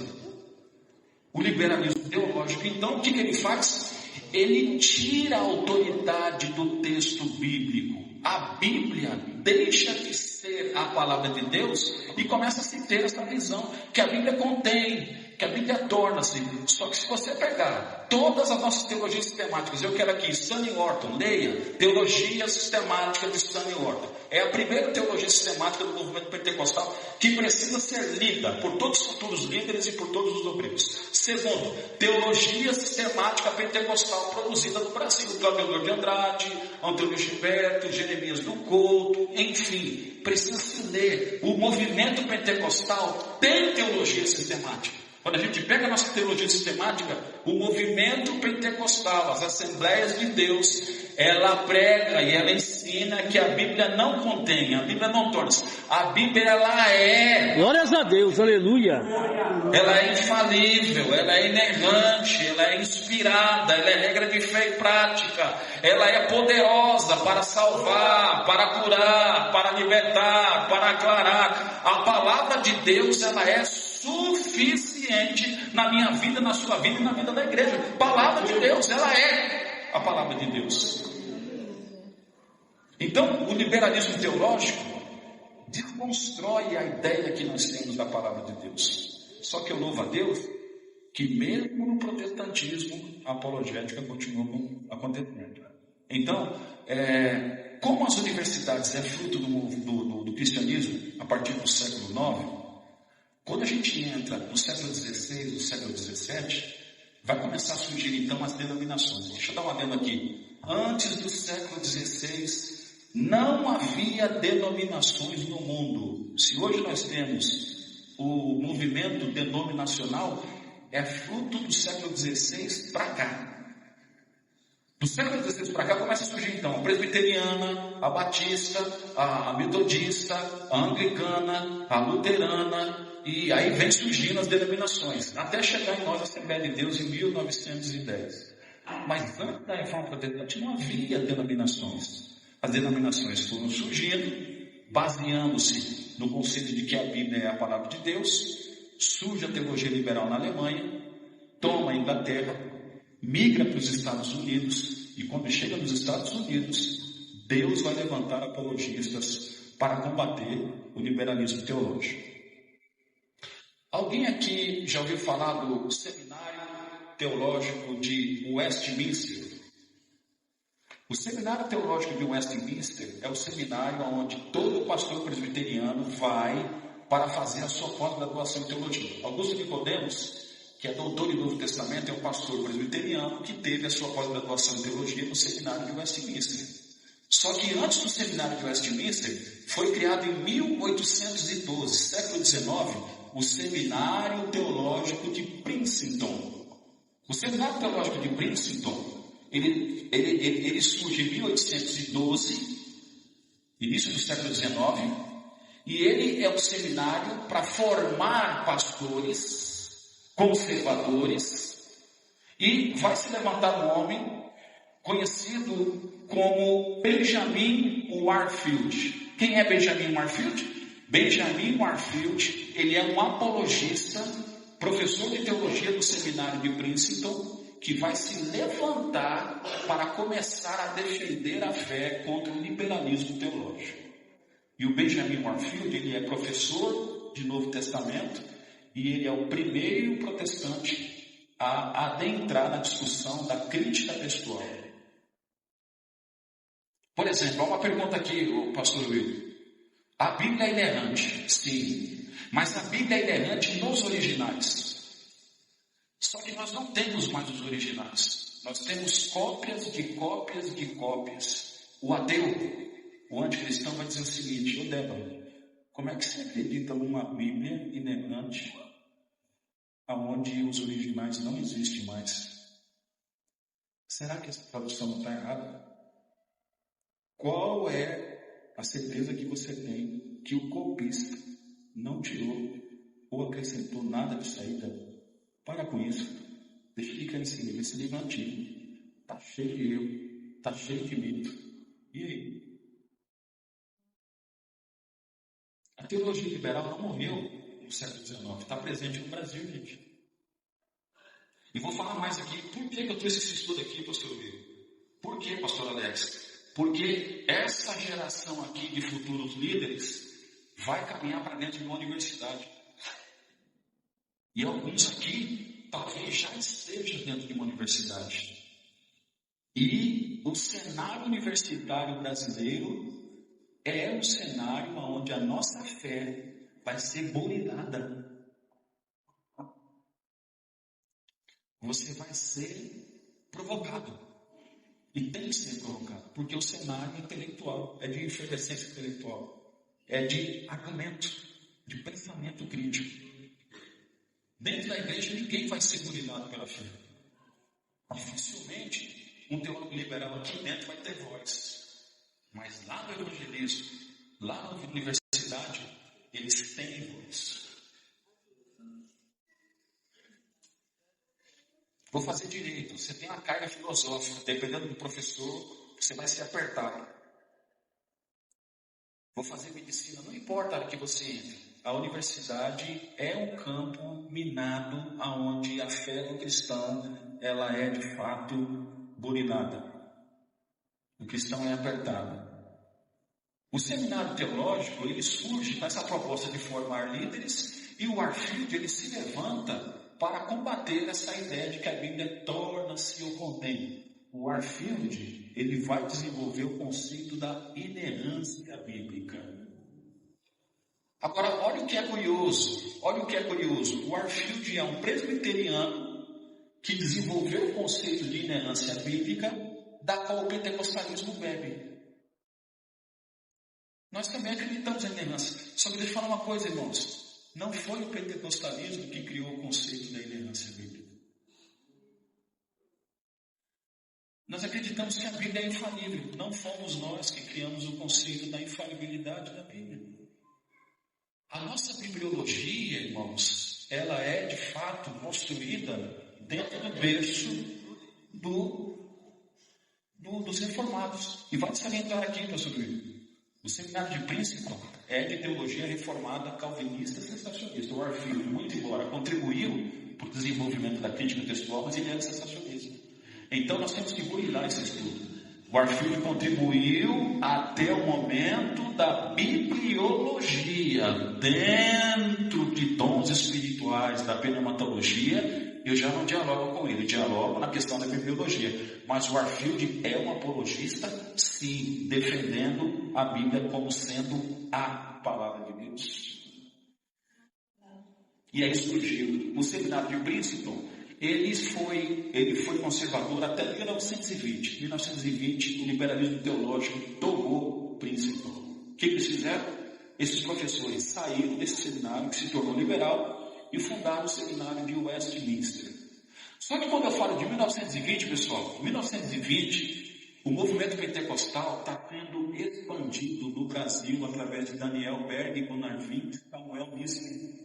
O liberalismo teológico, então, o que ele faz? Ele tira a autoridade do texto bíblico. A Bíblia deixa de ser a palavra de Deus e começa a se ter essa visão que a Bíblia contém, que a Bíblia torna-se. Só que se você pegar todas as nossas teologias sistemáticas, eu quero aqui, Stanley Orton, leia Teologia Sistemática de Stanley Orton. É a primeira teologia sistemática do movimento pentecostal que precisa ser lida por todos os futuros líderes e por todos os obreiros. Segundo, teologia sistemática pentecostal produzida no Brasil, Claudio de Andrade, Antônio Gilberto, Jeremias do Couto, enfim, precisa se ler. O movimento pentecostal tem teologia sistemática. Quando a gente pega a nossa teologia sistemática, o movimento pentecostal, as Assembleias de Deus, ela prega e ela ensina que a Bíblia não contém, a Bíblia não torna-se. A Bíblia, ela é... Glórias a Deus, aleluia! Ela é infalível, ela é inerrante, ela é inspirada, ela é regra de fé e prática, ela é poderosa para salvar, para curar, para libertar, para aclarar. A palavra de Deus, ela é suficiente na minha vida, na sua vida e na vida da igreja. Palavra de Deus, ela é a palavra de Deus. Então, o liberalismo teológico desconstrói a ideia que nós temos da palavra de Deus. Só que eu louvo a Deus que mesmo no protestantismo a apologética continua acontecendo. Então, como as universidades é fruto do cristianismo a partir do século IX, quando a gente entra no século XVI, no século XVII, vai começar a surgir então as denominações. Deixa eu dar uma adendo aqui. Antes do século XVI, não havia denominações no mundo. Se hoje nós temos o movimento denominacional, é fruto do século XVI para cá. Do século XVI para cá começa a surgir então a presbiteriana, a batista, a metodista, a anglicana, a luterana, e aí vem surgindo as denominações, até chegar em nós a Assembleia de Deus em 1910. Mas antes da reforma protestante não havia denominações. As denominações foram surgindo, baseando-se no conceito de que a Bíblia é a palavra de Deus. Surge a teologia liberal na Alemanha, toma a Inglaterra, migra para os Estados Unidos, e quando chega nos Estados Unidos, Deus vai levantar apologistas para combater o liberalismo teológico. Alguém aqui já ouviu falar do Seminário Teológico de Westminster? O Seminário Teológico de Westminster é o seminário onde todo pastor presbiteriano vai para fazer a sua pós-graduação em teologia. Augusto Nicodemos, que é doutor em Novo Testamento, é um pastor presbiteriano que teve a sua pós-graduação em teologia no Seminário de Westminster. Só que antes do Seminário de Westminster, foi criado em 1812, século XIX, o Seminário Teológico de Princeton. O Seminário Teológico de Princeton, ele surge em 1812, início do século XIX, e ele é um seminário para formar pastores conservadores, e vai se levantar um homem conhecido como Benjamin Warfield. Quem é Benjamin Warfield? Benjamin Warfield, ele é um apologista, professor de teologia do seminário de Princeton, que vai se levantar para começar a defender a fé contra o liberalismo teológico. E o Benjamin Warfield, ele é professor de Novo Testamento e ele é o primeiro protestante a adentrar na discussão da crítica textual. Por exemplo, há uma pergunta aqui, o pastor Will. A Bíblia é inerrante? Sim. Mas a Bíblia é inerrante nos originais. Só que nós não temos mais os originais. Nós temos cópias de cópias de cópias. O ateu, o anticristão vai dizer o seguinte: ô Débora, como é que você acredita numa Bíblia inerrante aonde os originais não existem mais. Será que essa tradução não está errada? Qual é a certeza que você tem que o copista não tirou ou acrescentou nada de saída? Para com isso. Deixa de crer nesse livro. Esse livro é antigo. Está cheio de erro. Está cheio de mito. E aí? A teologia liberal não morreu no século XIX. Está presente no Brasil, gente. E vou falar mais aqui. Por que eu trouxe esse estudo aqui, pastor Will? Por que, pastor Alex? Porque essa geração aqui de futuros líderes vai caminhar para dentro de uma universidade. E alguns aqui talvez já estejam dentro de uma universidade. E o cenário universitário brasileiro é um cenário onde a nossa fé vai ser burilada. Você vai ser provocado. E tem que ser provocado. Porque o cenário é intelectual. É de efervescência intelectual. É de argumento. De pensamento crítico. Dentro da igreja ninguém vai ser burilado pela fé. Dificilmente um teólogo liberal aqui dentro vai ter voz. Mas lá no evangelismo, lá na universidade, eles têm voz. Vou fazer direito. Você tem uma carga filosófica. Dependendo do professor, você vai ser apertado. Vou fazer medicina. Não importa a hora que você entre. A universidade é um campo minado onde a fé do cristão ela é de fato burilada. O cristão é apertado. O seminário teológico ele surge nessa proposta de formar líderes e o Warfield ele se levanta para combater essa ideia de que a Bíblia torna-se ou contém. O Warfield ele vai desenvolver o conceito da inerrância bíblica. Agora, olha o que é curioso. O Warfield é um presbiteriano que desenvolveu o conceito de inerrância bíblica, da qual o pentecostalismo bebe. Nós também acreditamos em inerrância. Só que deixa eu falar uma coisa, irmãos. Não foi o pentecostalismo que criou o conceito da inerrância bíblica. Nós acreditamos que a Bíblia é infalível. Não fomos nós que criamos o conceito da infalibilidade da Bíblia. A nossa bibliologia, irmãos, ela é de fato construída dentro do berço dos reformados. E vale salientar aqui, pastor Luiz, o seminário de Princeton é de teologia reformada calvinista sensacionista. O Warfield, muito embora contribuiu para o desenvolvimento da crítica textual, mas ele é sensacionista. Então nós temos que burilar esse estudo. O Warfield contribuiu até o momento da bibliologia, dentro de dons espirituais da pneumatologia. Eu já não dialogo com ele, dialogo na questão da bibliologia. Mas o Warfield é um apologista, sim, defendendo a Bíblia como sendo a palavra de Deus. E aí surgiu o seminário de Princeton. Ele foi conservador até 1920. Em 1920, o liberalismo teológico tomou Princeton. O que eles fizeram? Esses professores saíram desse seminário que se tornou liberal e fundaram o seminário de Westminster. Só que quando eu falo de 1920, pessoal, 1920, o movimento pentecostal está sendo expandido no Brasil através de Daniel Berg, Gunnar Wink, Samuel Nissen.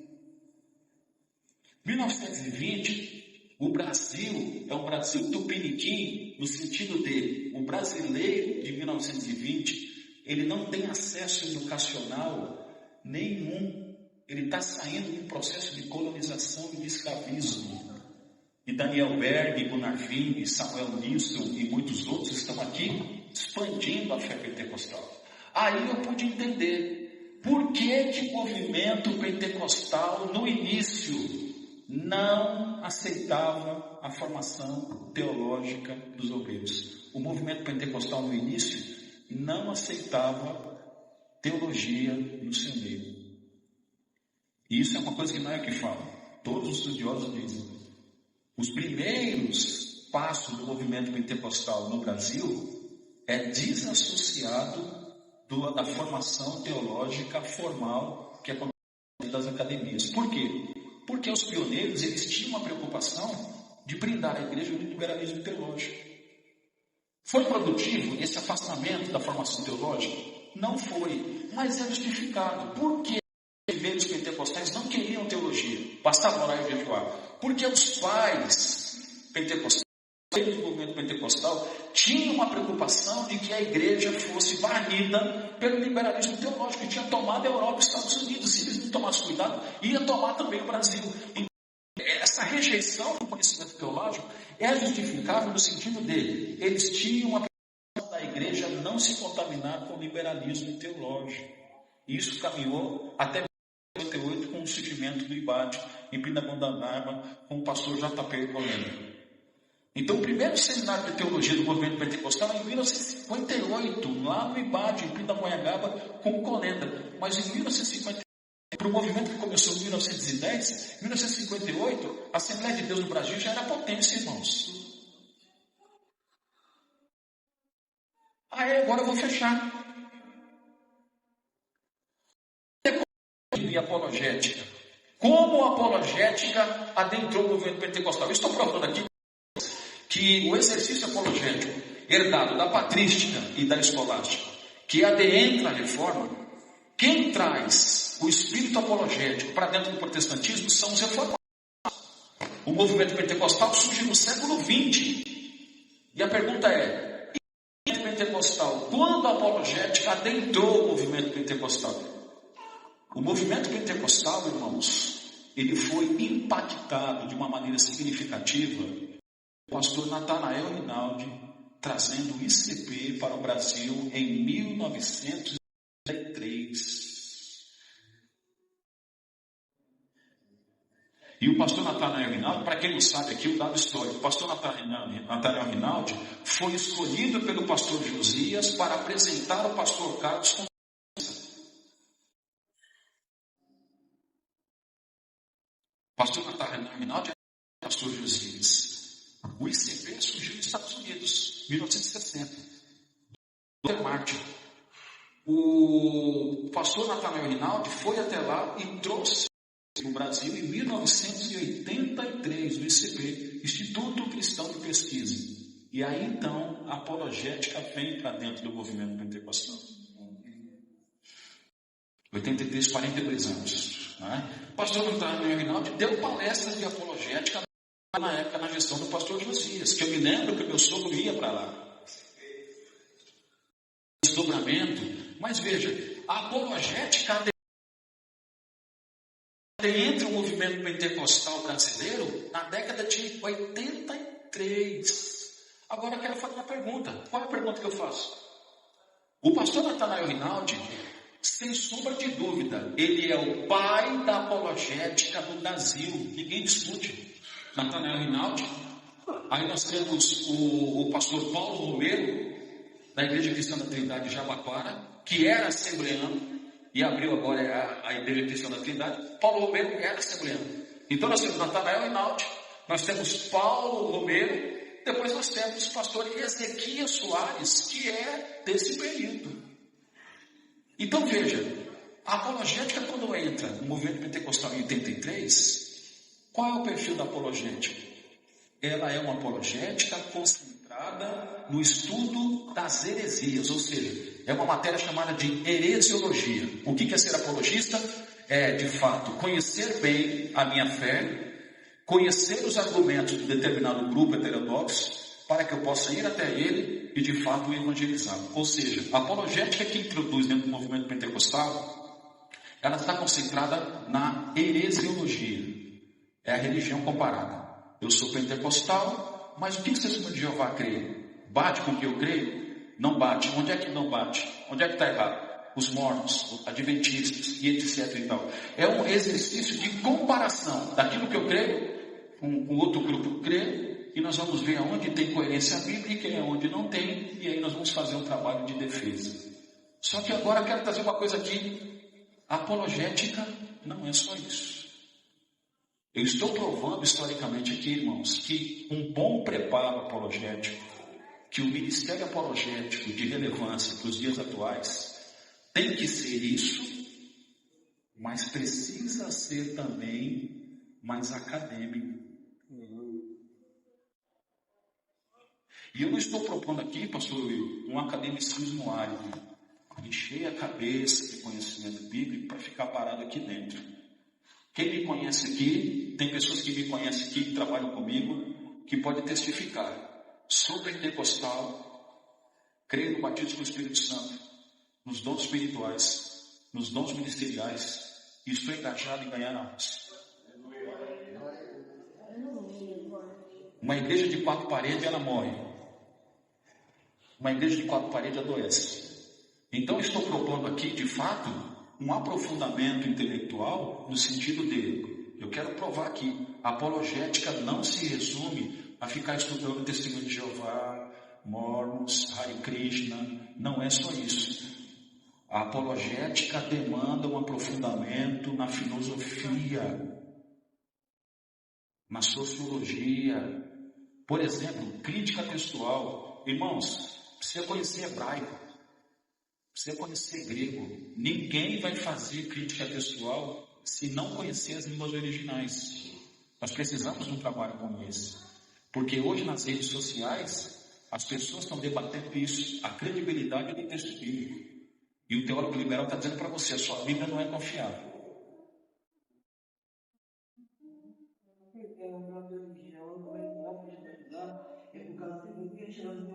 1920, o Brasil é um Brasil tupiniquim, no sentido de o brasileiro de 1920, ele não tem acesso educacional nenhum. Ele está saindo de um processo de colonização e de escravismo. E Daniel Berg, Gunnar Wink, Samuel Nissen e muitos outros estão aqui expandindo a fé pentecostal. Aí eu pude entender por que o movimento pentecostal no início não aceitava a formação teológica dos obreiros. O movimento pentecostal no início não aceitava teologia no seu meio. E isso é uma coisa que não é que fala. Todos os estudiosos dizem. Os primeiros passos do movimento pentecostal no Brasil é desassociado da formação teológica formal que acontece das academias. Por quê? Porque os pioneiros, eles tinham uma preocupação de brindar a igreja do liberalismo teológico. Foi produtivo esse afastamento da formação teológica? Não foi, mas é justificado. Por que os primeiros pentecostais não queriam teologia? Bastava orar e jejuar. Porque os pais pentecostais, do movimento pentecostal, tinham uma preocupação de que a igreja fosse varrida pelo liberalismo teológico que tinha tomado a Europa e os Estados Unidos. Se eles não tomassem cuidado, ia tomar também o Brasil. Então, essa rejeição do conhecimento teológico é justificável no sentido dele. Eles tinham uma preocupação da igreja não se contaminar com o liberalismo teológico. Isso caminhou até 1958 com o surgimento do IBAD em Pindamonhangaba com o pastor J.P. Colenda. Então, o primeiro seminário de teologia do movimento pentecostal é em 1958, lá no IBAD, em Pindamonhangaba, com o Colenda. Mas em 1958, para o movimento que começou em 1910, 1958, a Assembleia de Deus no Brasil já era potência, irmãos. Agora eu vou fechar. E apologética. Como a apologética adentrou o movimento pentecostal? Eu estou provando aqui que o exercício apologético herdado da patrística e da escolástica, que adentra a reforma, quem traz o espírito apologético para dentro do protestantismo são os reformados. O movimento pentecostal surge no século XX. E a pergunta é, e o movimento pentecostal, quando a apologética adentrou o movimento pentecostal? O movimento pentecostal, irmãos, ele foi impactado de uma maneira significativa. O pastor Natanael Rinaldi trazendo o ICP para o Brasil em 1903. E o pastor Natanael Rinaldi, para quem não sabe aqui, o dado histórico, o pastor Natanael Rinaldi foi escolhido pelo pastor Josias para apresentar o pastor Carlos como pastor Natanael Rinaldi é o pastor Josias. O ICP surgiu nos Estados Unidos, 1960. Martin. O pastor Natanael Rinaldi foi até lá e trouxe no Brasil em 1983 o ICP, Instituto Cristão de Pesquisa. E aí então a apologética vem para dentro do movimento pentecostal. 83, 42 anos. Né? O pastor Natanael Rinaldi deu palestras de apologética na época na gestão do pastor Josias, que eu me lembro que o meu sogro ia para lá. Desdobramento. Mas veja, a apologética entre o movimento pentecostal brasileiro na década de 83. Agora eu quero fazer uma pergunta. Qual é a pergunta que eu faço? O pastor Natanael Rinaldi, sem sombra de dúvida, ele é o pai da apologética do Brasil. Ninguém discute. Natanael Rinaldi. Aí nós temos o pastor Paulo Romero, da Igreja Cristã da Trindade de Jabaquara, que era assembleano e abriu agora a Igreja Cristã da Trindade. Paulo Romero era assembleano. Então nós temos Natanael Rinaldi, nós temos Paulo Romero, depois nós temos o pastor Ezequias Soares, que é desse período. Então veja, a apologética quando entra no movimento pentecostal em 83, qual é o perfil da apologética? Ela é uma apologética concentrada no estudo das heresias, ou seja, é uma matéria chamada de heresiologia. O que é ser apologista? É, de fato, conhecer bem a minha fé, conhecer os argumentos de determinado grupo heterodoxo, para que eu possa ir até ele e, de fato, evangelizá-lo. Ou seja, a apologética que introduz dentro do movimento pentecostal, ela está concentrada na heresiologia. É a religião comparada. Eu sou pentecostal, mas o que o testemunho de Jeová crê? Bate com o que eu creio? Não bate. Onde é que não bate? Onde é que está errado? Os mormons, os adventistas e etc. e tal. É um exercício de comparação daquilo que eu creio com outro grupo que crê, e nós vamos ver aonde tem coerência bíblica e aonde não tem, e aí nós vamos fazer um trabalho de defesa. Só que agora eu quero trazer uma coisa aqui. A apologética não é só isso. Eu estou provando historicamente aqui, irmãos, que um bom preparo apologético, que o ministério apologético de relevância para os dias atuais, tem que ser isso, mas precisa ser também mas acadêmico. E eu não estou propondo aqui, pastor Will, um academicismo árido, encher a cabeça de conhecimento bíblico para ficar parado aqui dentro. Quem me conhece aqui, tem pessoas que me conhecem aqui, que trabalham comigo, que podem testificar. Sou pentecostal, creio no batismo do Espírito Santo, nos dons espirituais, nos dons ministeriais, e estou engajado em ganhar almas. Uma igreja de 4 paredes, ela morre. Uma igreja de 4 paredes adoece. Então estou propondo aqui, de fato, um aprofundamento intelectual no sentido de, eu quero provar aqui, a apologética não se resume a ficar estudando o Testemunho de Jeová, Mormons, Hare Krishna, não é só isso. A apologética demanda um aprofundamento na filosofia, na sociologia. Por exemplo, crítica textual. Irmãos, precisa conhecer hebraico, precisa conhecer grego. Ninguém vai fazer crítica textual se não conhecer as línguas originais. Nós precisamos de um trabalho como esse. Porque hoje nas redes sociais, as pessoas estão debatendo isso, a credibilidade do texto bíblico. E o teólogo liberal está dizendo para você, a sua Bíblia não é confiável.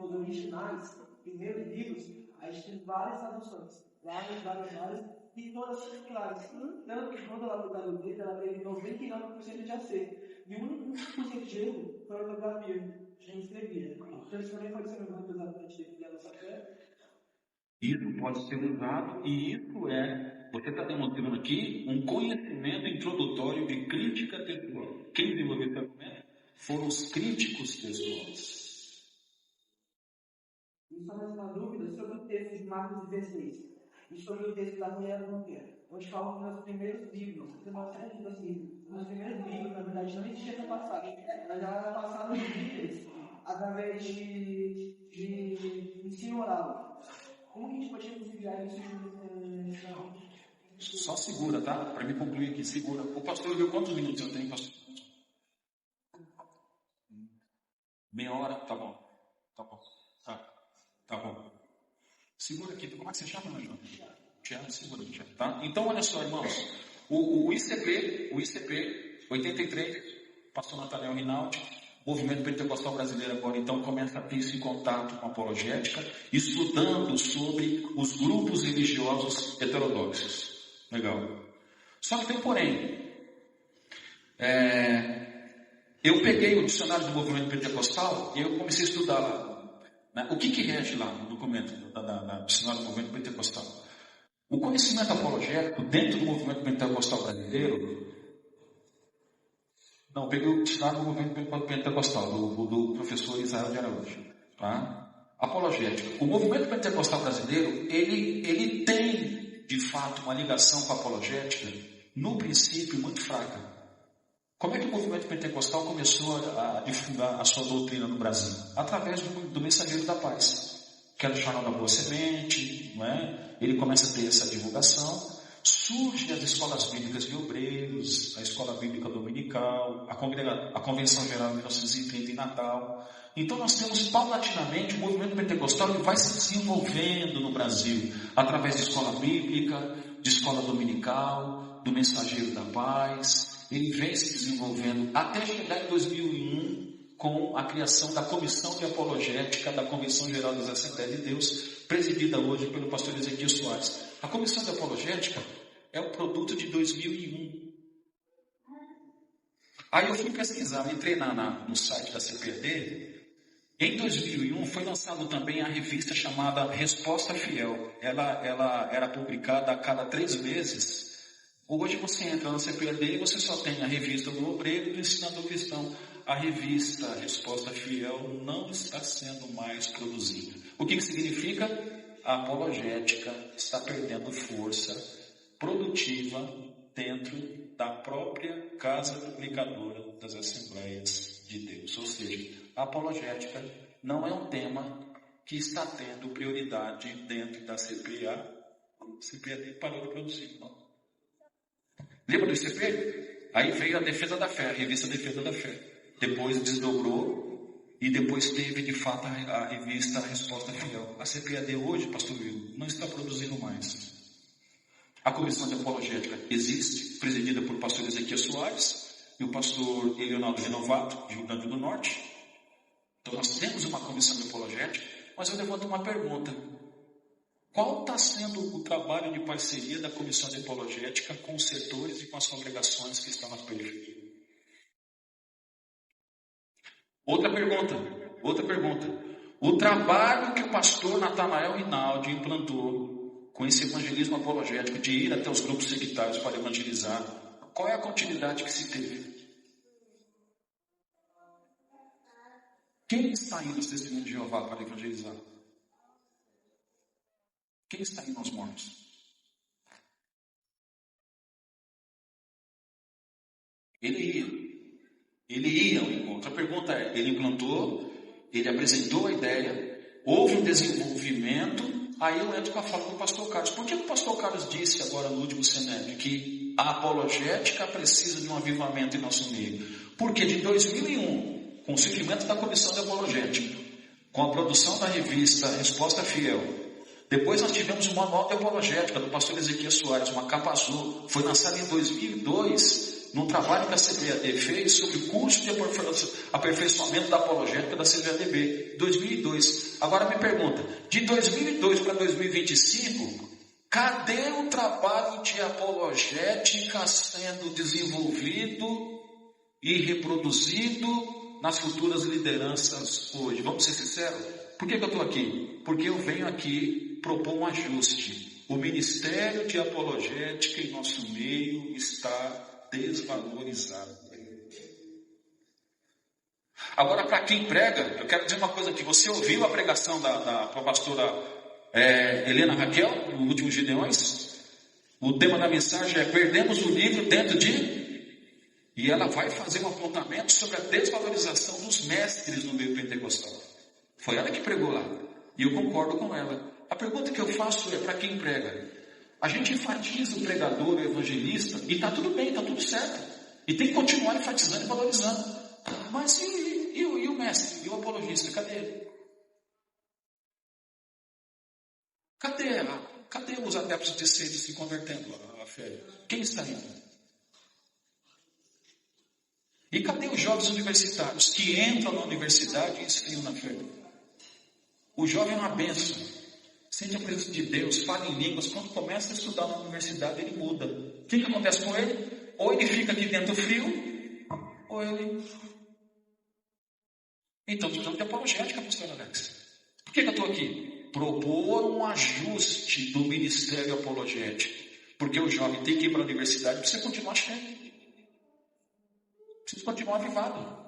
Os originais, primeiros livros, a gente tem várias traduções, várias, e todas são claras. Tanto que quando ela mudou o dele, ela teve 99% de acerto. E o único 1% de erro foi a ortografia. A gente escrevia. Então isso também pode ser usado exatamente dentro da nossa fé. Isso pode ser usado, e isso você está demonstrando aqui um conhecimento introdutório de crítica textual. Quem desenvolveu esse argumento foram os críticos textuais. E só mais uma dúvida sobre o texto de Marcos 16 e sobre o texto da mulher monteira, onde fala que nos primeiros livros, tem uma série de livros, nos primeiros livros, na verdade, não existia essa passagem, ela já era passada nos líderes através de ensino oral. Como que a gente pode enviar isso? Só segura, tá? Para me concluir aqui, segura. O pastor viu quantos minutos eu tenho, pastor? Meia hora? Tá bom. Tá bom. Segura aqui. Como é que você chama, meu irmão? Tiago, segura aqui, tá? Então, olha só, irmãos. O ICP 83, pastor Nathanael Rinaldi, movimento pentecostal brasileiro agora, então, começa a ter esse contato com a apologética, estudando sobre os grupos religiosos heterodoxos. Legal. Só que tem um porém. Eu peguei o dicionário do movimento pentecostal e eu comecei a estudar lá. O que rege lá no documento da dicionário do movimento pentecostal? O conhecimento apologético dentro do movimento pentecostal brasileiro. Não, eu peguei o dicionário do movimento pentecostal, do professor Israel de Araújo. Tá? Apologética. O movimento pentecostal brasileiro, ele tem, de fato, uma ligação com a apologética, no princípio, muito fraca. Como é que o movimento pentecostal começou a difundar a sua doutrina no Brasil? Através do Mensageiro da Paz, que era o Jornal da Boa Semente, não é? Ele começa a ter essa divulgação, surgem as escolas bíblicas de obreiros, a escola bíblica dominical, a Convenção Geral de 1930 em Natal. Então nós temos paulatinamente o movimento pentecostal que vai se desenvolvendo no Brasil, através de escola bíblica, de escola dominical, do Mensageiro da Paz. Ele vem se desenvolvendo até chegar em 2001 com a criação da Comissão de Apologética da Convenção Geral das Assembleias de Deus, presidida hoje pelo pastor Ezequiel Soares. A Comissão de Apologética é o produto de 2001. Aí eu fui pesquisar, entrei no site da CPD. Em 2001 foi lançada também a revista chamada Resposta Fiel. Ela era publicada a cada 3 meses. Hoje você entra no CPD e você só tem a revista do Obreiro e do Ensinador Cristão. A revista Resposta Fiel não está sendo mais produzida. O que significa? A apologética está perdendo força produtiva dentro da própria casa publicadora das Assembleias de Deus. Ou seja, a apologética não é um tema que está tendo prioridade dentro da CPA. O CPD parou de produzir, não. Lembra do ICP? Aí veio a Defesa da Fé, a revista Defesa da Fé. Depois desdobrou e depois teve de fato a revista Resposta Fiel. A CPAD hoje, pastor Will, não está produzindo mais. A comissão de apologética existe, presidida por pastor Ezequiel Soares e o pastor Leonardo Renovato, de Rio Grande do Norte. Então nós temos uma comissão de apologética, mas eu levanto uma pergunta. Qual está sendo o trabalho de parceria da comissão de apologética com os setores e com as congregações que estão nas periferias? Outra pergunta. O trabalho que o pastor Natanael Rinaldi implantou com esse evangelismo apologético, de ir até os grupos sectários para evangelizar, qual é a continuidade que se teve? Quem está indo aos testemunhos de Jeová para evangelizar? Quem está indo aos mortos? Ele ia ao encontro. A pergunta é, ele implantou, ele apresentou a ideia, houve um desenvolvimento, aí eu entro com a fala do pastor Carlos. Por que o pastor Carlos disse agora no último semestre que a apologética precisa de um avivamento em nosso meio? Porque de 2001, com o surgimento da comissão de apologética, com a produção da revista Resposta Fiel, depois nós tivemos o manual de apologética do pastor Ezequiel Soares, uma capa azul, foi lançado em 2002, num trabalho que a CVAD fez sobre o curso de aperfeiçoamento da apologética da CVADB, 2002. Agora me pergunta, de 2002 para 2025, cadê o trabalho de apologética sendo desenvolvido e reproduzido nas futuras lideranças hoje? Vamos ser sinceros? Por que eu estou aqui? Porque eu venho aqui propor um ajuste. O ministério de apologética em nosso meio está desvalorizado. Agora, para quem prega, eu quero dizer uma coisa aqui. Você ouviu a pregação da pastora Helena Raquel, no último Gideões? O tema da mensagem é: perdemos o livro dentro de... E ela vai fazer um apontamento sobre a desvalorização dos mestres no meio pentecostal. Foi ela que pregou lá. E eu concordo com ela. A pergunta que eu faço é para quem prega. A gente enfatiza o pregador, o evangelista, e está tudo bem, está tudo certo. E tem que continuar enfatizando e valorizando. Mas e o mestre, e o apologista, cadê? Cadê os adeptos de seita se convertendo à fé? Quem está indo? E cadê os jovens universitários que entram na universidade e esfriam na fé? O jovem é uma bênção. Sente a presença de Deus, fala em línguas. Quando começa a estudar na universidade, ele muda. O que acontece com ele? Ou ele fica aqui dentro frio, ou ele... Então, precisamos de apologética, pastor Alex. Por que eu estou aqui? Propor um ajuste do ministério apologético. Porque o jovem tem que ir para a universidade para você continuar cheio. Precisa continuar avivado.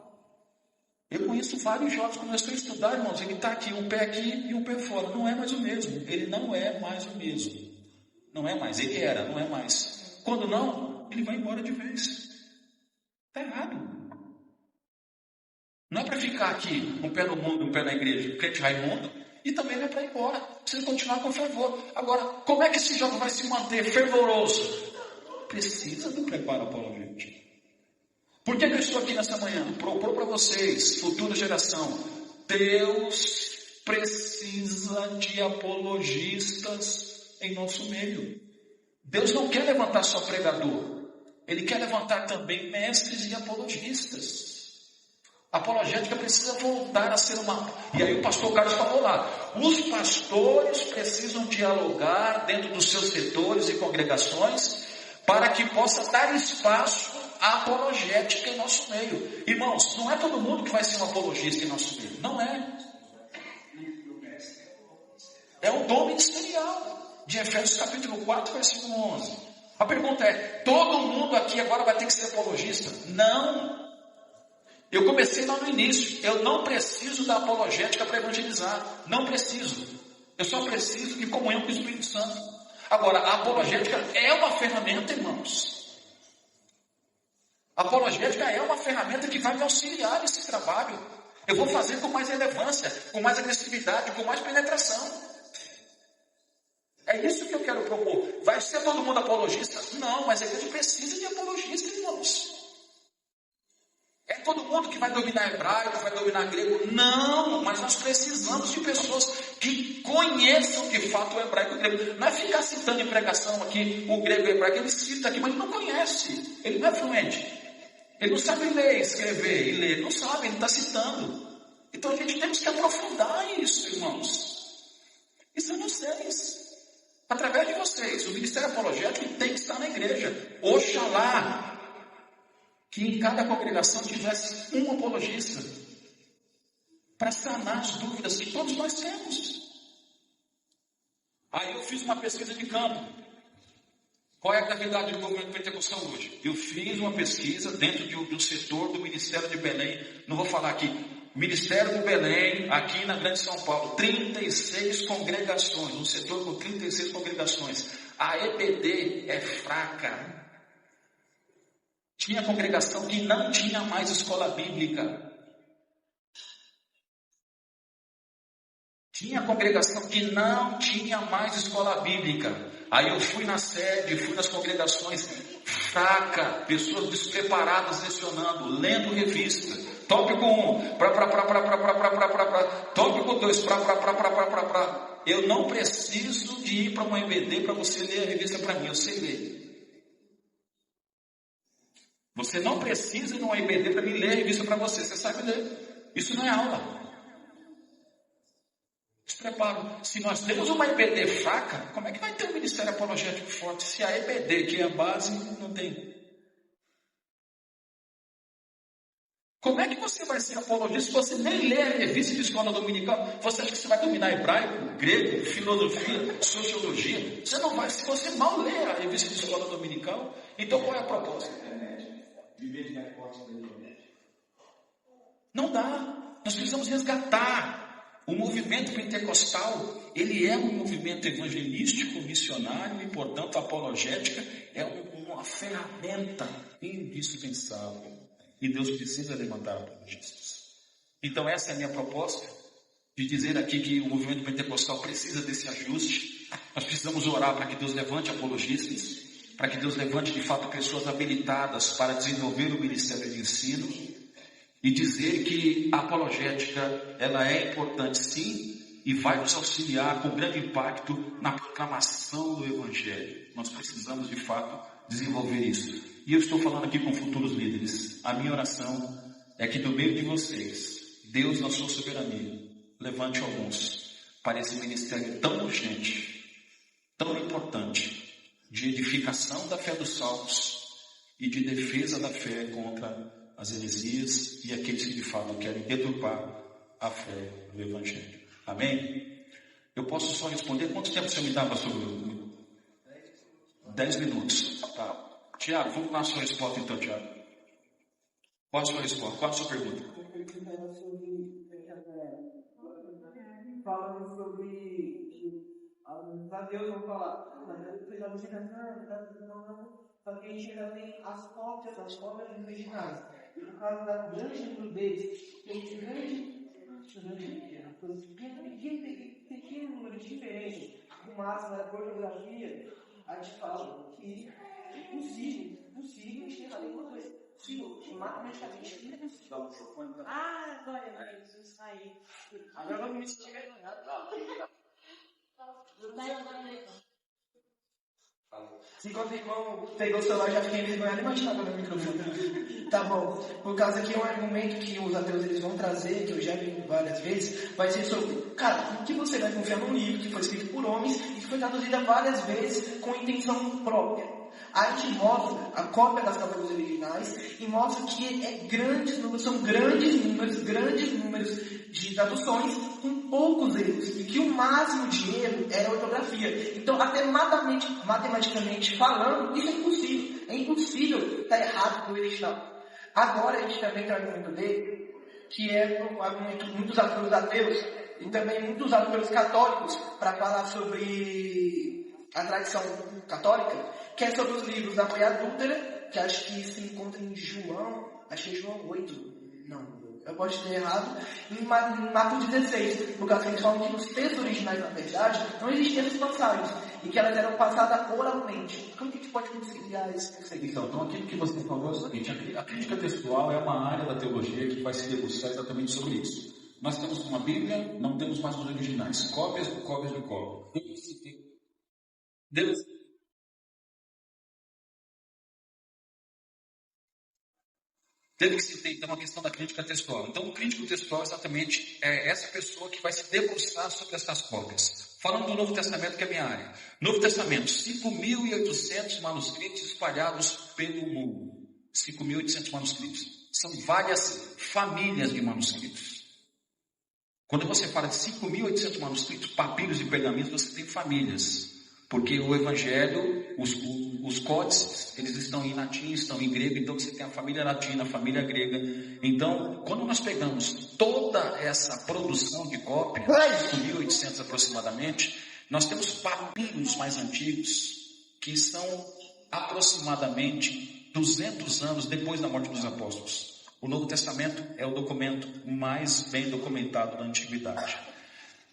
Eu conheço vários jovens que começou a estudar, irmãos. Ele está aqui, um pé aqui e um pé fora. Não é mais o mesmo. Ele não é mais o mesmo. Não é mais. Ele era, não é mais. Quando não, ele vai embora de vez. Está errado. Não é para ficar aqui, um pé no mundo, um pé na igreja, crente Raimundo, e também não é para ir embora. Precisa continuar com fervor. Agora, como é que esse jovem vai se manter fervoroso? Precisa do preparo apologético. Por que eu estou aqui nessa manhã? Propor para vocês, futura geração, Deus precisa de apologistas em nosso meio. Deus não quer levantar só pregador. Ele quer levantar também mestres e apologistas. A apologética precisa voltar a ser uma... E aí o pastor Carlos falou lá, os pastores precisam dialogar dentro dos seus setores e congregações para que possa dar espaço à apologética em nosso meio. Irmãos, não é todo mundo que vai ser um apologista em nosso meio. Não é. É um dom ministerial. De Efésios capítulo 4, versículo 11. A pergunta é, todo mundo aqui agora vai ter que ser apologista? Não. Eu comecei lá no início. Eu não preciso da apologética para evangelizar. Não preciso. Eu só preciso de comunhão com o Espírito Santo. Agora, a apologética é uma ferramenta, irmãos. A apologética é uma ferramenta que vai me auxiliar nesse trabalho. Eu vou fazer com mais relevância, com mais agressividade, com mais penetração. É isso que eu quero propor. Vai ser todo mundo apologista? Não, mas a igreja precisa de apologista, irmãos. É todo mundo que vai dominar hebraico, vai dominar grego? Não, mas nós precisamos de pessoas que conheçam de fato o hebraico e o grego. Não é ficar citando em pregação aqui o grego e o hebraico, ele cita aqui, mas ele não conhece, ele não é fluente. Ele não sabe ler, escrever e ler, ele não sabe, ele está citando. Então a gente temos que aprofundar isso, irmãos. Isso é vocês. Através de vocês, o ministério apologético tem que estar na igreja. Oxalá que em cada congregação tivesse um apologista para sanar as dúvidas que todos nós temos. Aí eu fiz uma pesquisa de campo. Qual é a gravidade do movimento pentecostal hoje? Eu fiz uma pesquisa dentro de um setor do Ministério de Belém. Não vou falar aqui. Ministério do Belém, aqui na Grande São Paulo. 36 congregações. Um setor com 36 congregações. A EBD é fraca. Tinha congregação que não tinha mais escola bíblica. Tinha congregação que não tinha mais escola bíblica. Aí eu fui na sede, fui nas congregações, fraca, pessoas despreparadas lecionando, lendo revista. Tópico 1, tópico 2, Eu não preciso de ir para uma EBD para você ler a revista para mim, eu sei ler. Você não precisa ir numa IBD para me ler a revista para você. Você sabe ler. Isso não é aula. Despreparo. Se nós temos uma IBD fraca, como é que vai ter um ministério apologético forte? Se a IBD, que é a base, não tem. Como é que você vai ser apologista se você nem lê a revista de escola dominical? Você acha que você vai dominar hebraico, grego, filosofia, sociologia? Você não vai, se você mal lê a revista de escola dominical. Então qual é a proposta? Não dá. Nós precisamos resgatar. O movimento pentecostal, ele é um movimento evangelístico, missionário e, portanto, apologética é uma ferramenta indispensável. E Deus precisa levantar apologistas. Então essa é a minha proposta, de dizer aqui que o movimento pentecostal precisa desse ajuste. Nós precisamos orar para que Deus levante apologistas, para que Deus levante de fato pessoas habilitadas para desenvolver o ministério de ensino, e dizer que a apologética, ela é importante sim, e vai nos auxiliar com grande impacto na proclamação do Evangelho. Nós precisamos de fato desenvolver isso. E eu estou falando aqui com futuros líderes. A minha oração é que do meio de vocês, Deus na sua soberania, levante alguns para esse ministério tão urgente, tão importante, de edificação da fé dos salvos e de defesa da fé contra as heresias e aqueles que de fato querem deturpar a fé do Evangelho. Amém? Eu posso só responder? Quanto tempo você me dá, pastor? 10 minutos. Tá. Tiago, vamos na sua resposta então, Tiago. Qual a sua resposta? Qual a sua pergunta? Falando sobre a Deus, vamos falar, só que a gente ainda tem as cópias originais. E por causa da grande nudez, tem pequeno número diferente, o máximo da pornografia, a gente fala que é impossível enxergar nenhuma coisa. Matematicamente impossível. Glória a Deus, isso aí. Agora vamos me estiver Se enquanto o irmão pegou o celular, já fiquei envergonhado, imaginava no microfone. Tá bom. Por causa que é um argumento que os ateus eles vão trazer, que eu já vi várias vezes, vai ser sobre, cara, por que você vai confiar num livro que foi escrito por homens e que foi traduzido várias vezes com intenção própria? A gente mostra a cópia das cópias originais e mostra que são grandes números de traduções com poucos erros, e que o máximo de erro era a ortografia. Então, até matematicamente falando, isso é impossível. É impossível estar errado no original. Agora a gente também tem o argumento dele, que é um argumento muito usado pelos ateus e também muito usado pelos católicos para falar sobre a tradição católica, que é sobre os livros da mulher adúltera, que acho que se encontra em João, acho que é João 8, não, eu posso ter errado, em Marcos 16, por causa que eles falam que nos textos originais, na verdade, não existiam essas passagens. e que elas eram passadas oralmente. Como que a gente pode conciliar isso? Então, aquilo que você falou é o seguinte: a crítica textual é uma área da teologia que vai se debruçar exatamente sobre isso. Nós temos uma Bíblia, não temos mais os originais, cópias de cópias de cópias. Teve que se ter, então, a questão da crítica textual. Então, o crítico textual exatamente é essa pessoa que vai se debruçar sobre essas cópias. Falando do Novo Testamento, que é a minha área. Novo Testamento, 5.800 manuscritos espalhados pelo mundo. 5.800 manuscritos. São várias famílias de manuscritos. Quando você fala de 5.800 manuscritos, papiros e pergaminhos, você tem famílias. Porque o Evangelho, os códices, eles estão em latim, estão em grego, então você tem a família latina, a família grega. Então, quando nós pegamos toda essa produção de cópias, 5.800 aproximadamente, nós temos papiros mais antigos, que são aproximadamente 200 anos depois da morte dos apóstolos. O Novo Testamento é o documento mais bem documentado da antiguidade.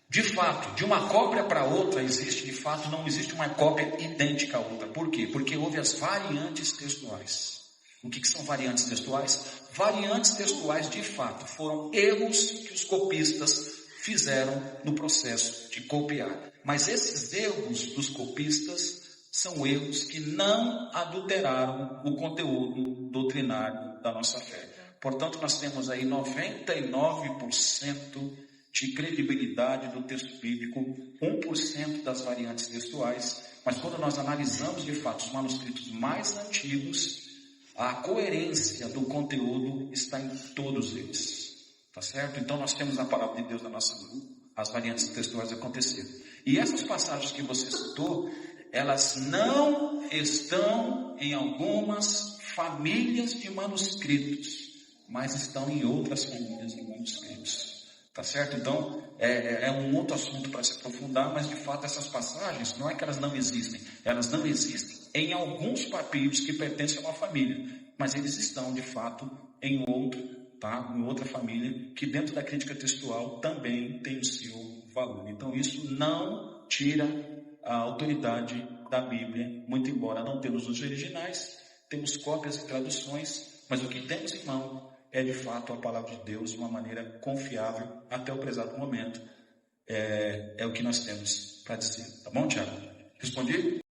De fato, de uma cópia para outra não existe uma cópia idêntica à outra. Por quê? Porque houve as variantes textuais. O que são variantes textuais? Variantes textuais, de fato, foram erros que os copistas fizeram no processo de copiar. Mas esses erros dos copistas são erros que não adulteraram o conteúdo doutrinário da nossa fé. Portanto, nós temos aí 99% de credibilidade do texto bíblico, 1% das variantes textuais, mas quando nós analisamos de fato os manuscritos mais antigos, a coerência do conteúdo está em todos eles, tá certo? Então nós temos a palavra de Deus na nossa mão, as variantes textuais aconteceram. E essas passagens que você citou, elas não estão em algumas famílias de manuscritos, mas estão em outras famílias de manuscritos. Tá certo? Então, é um outro assunto para se aprofundar, mas de fato essas passagens, não é que elas não existem, elas não existem em alguns papiros que pertencem a uma família, mas eles estão de fato em outra família, que dentro da crítica textual também tem o seu valor. Então isso não tira a autoridade da Bíblia, muito embora não temos os originais, temos cópias e traduções, mas o que temos em mão é de fato a palavra de Deus de uma maneira confiável até o presente momento. É o que nós temos para dizer. Tá bom, Tiago? Respondi?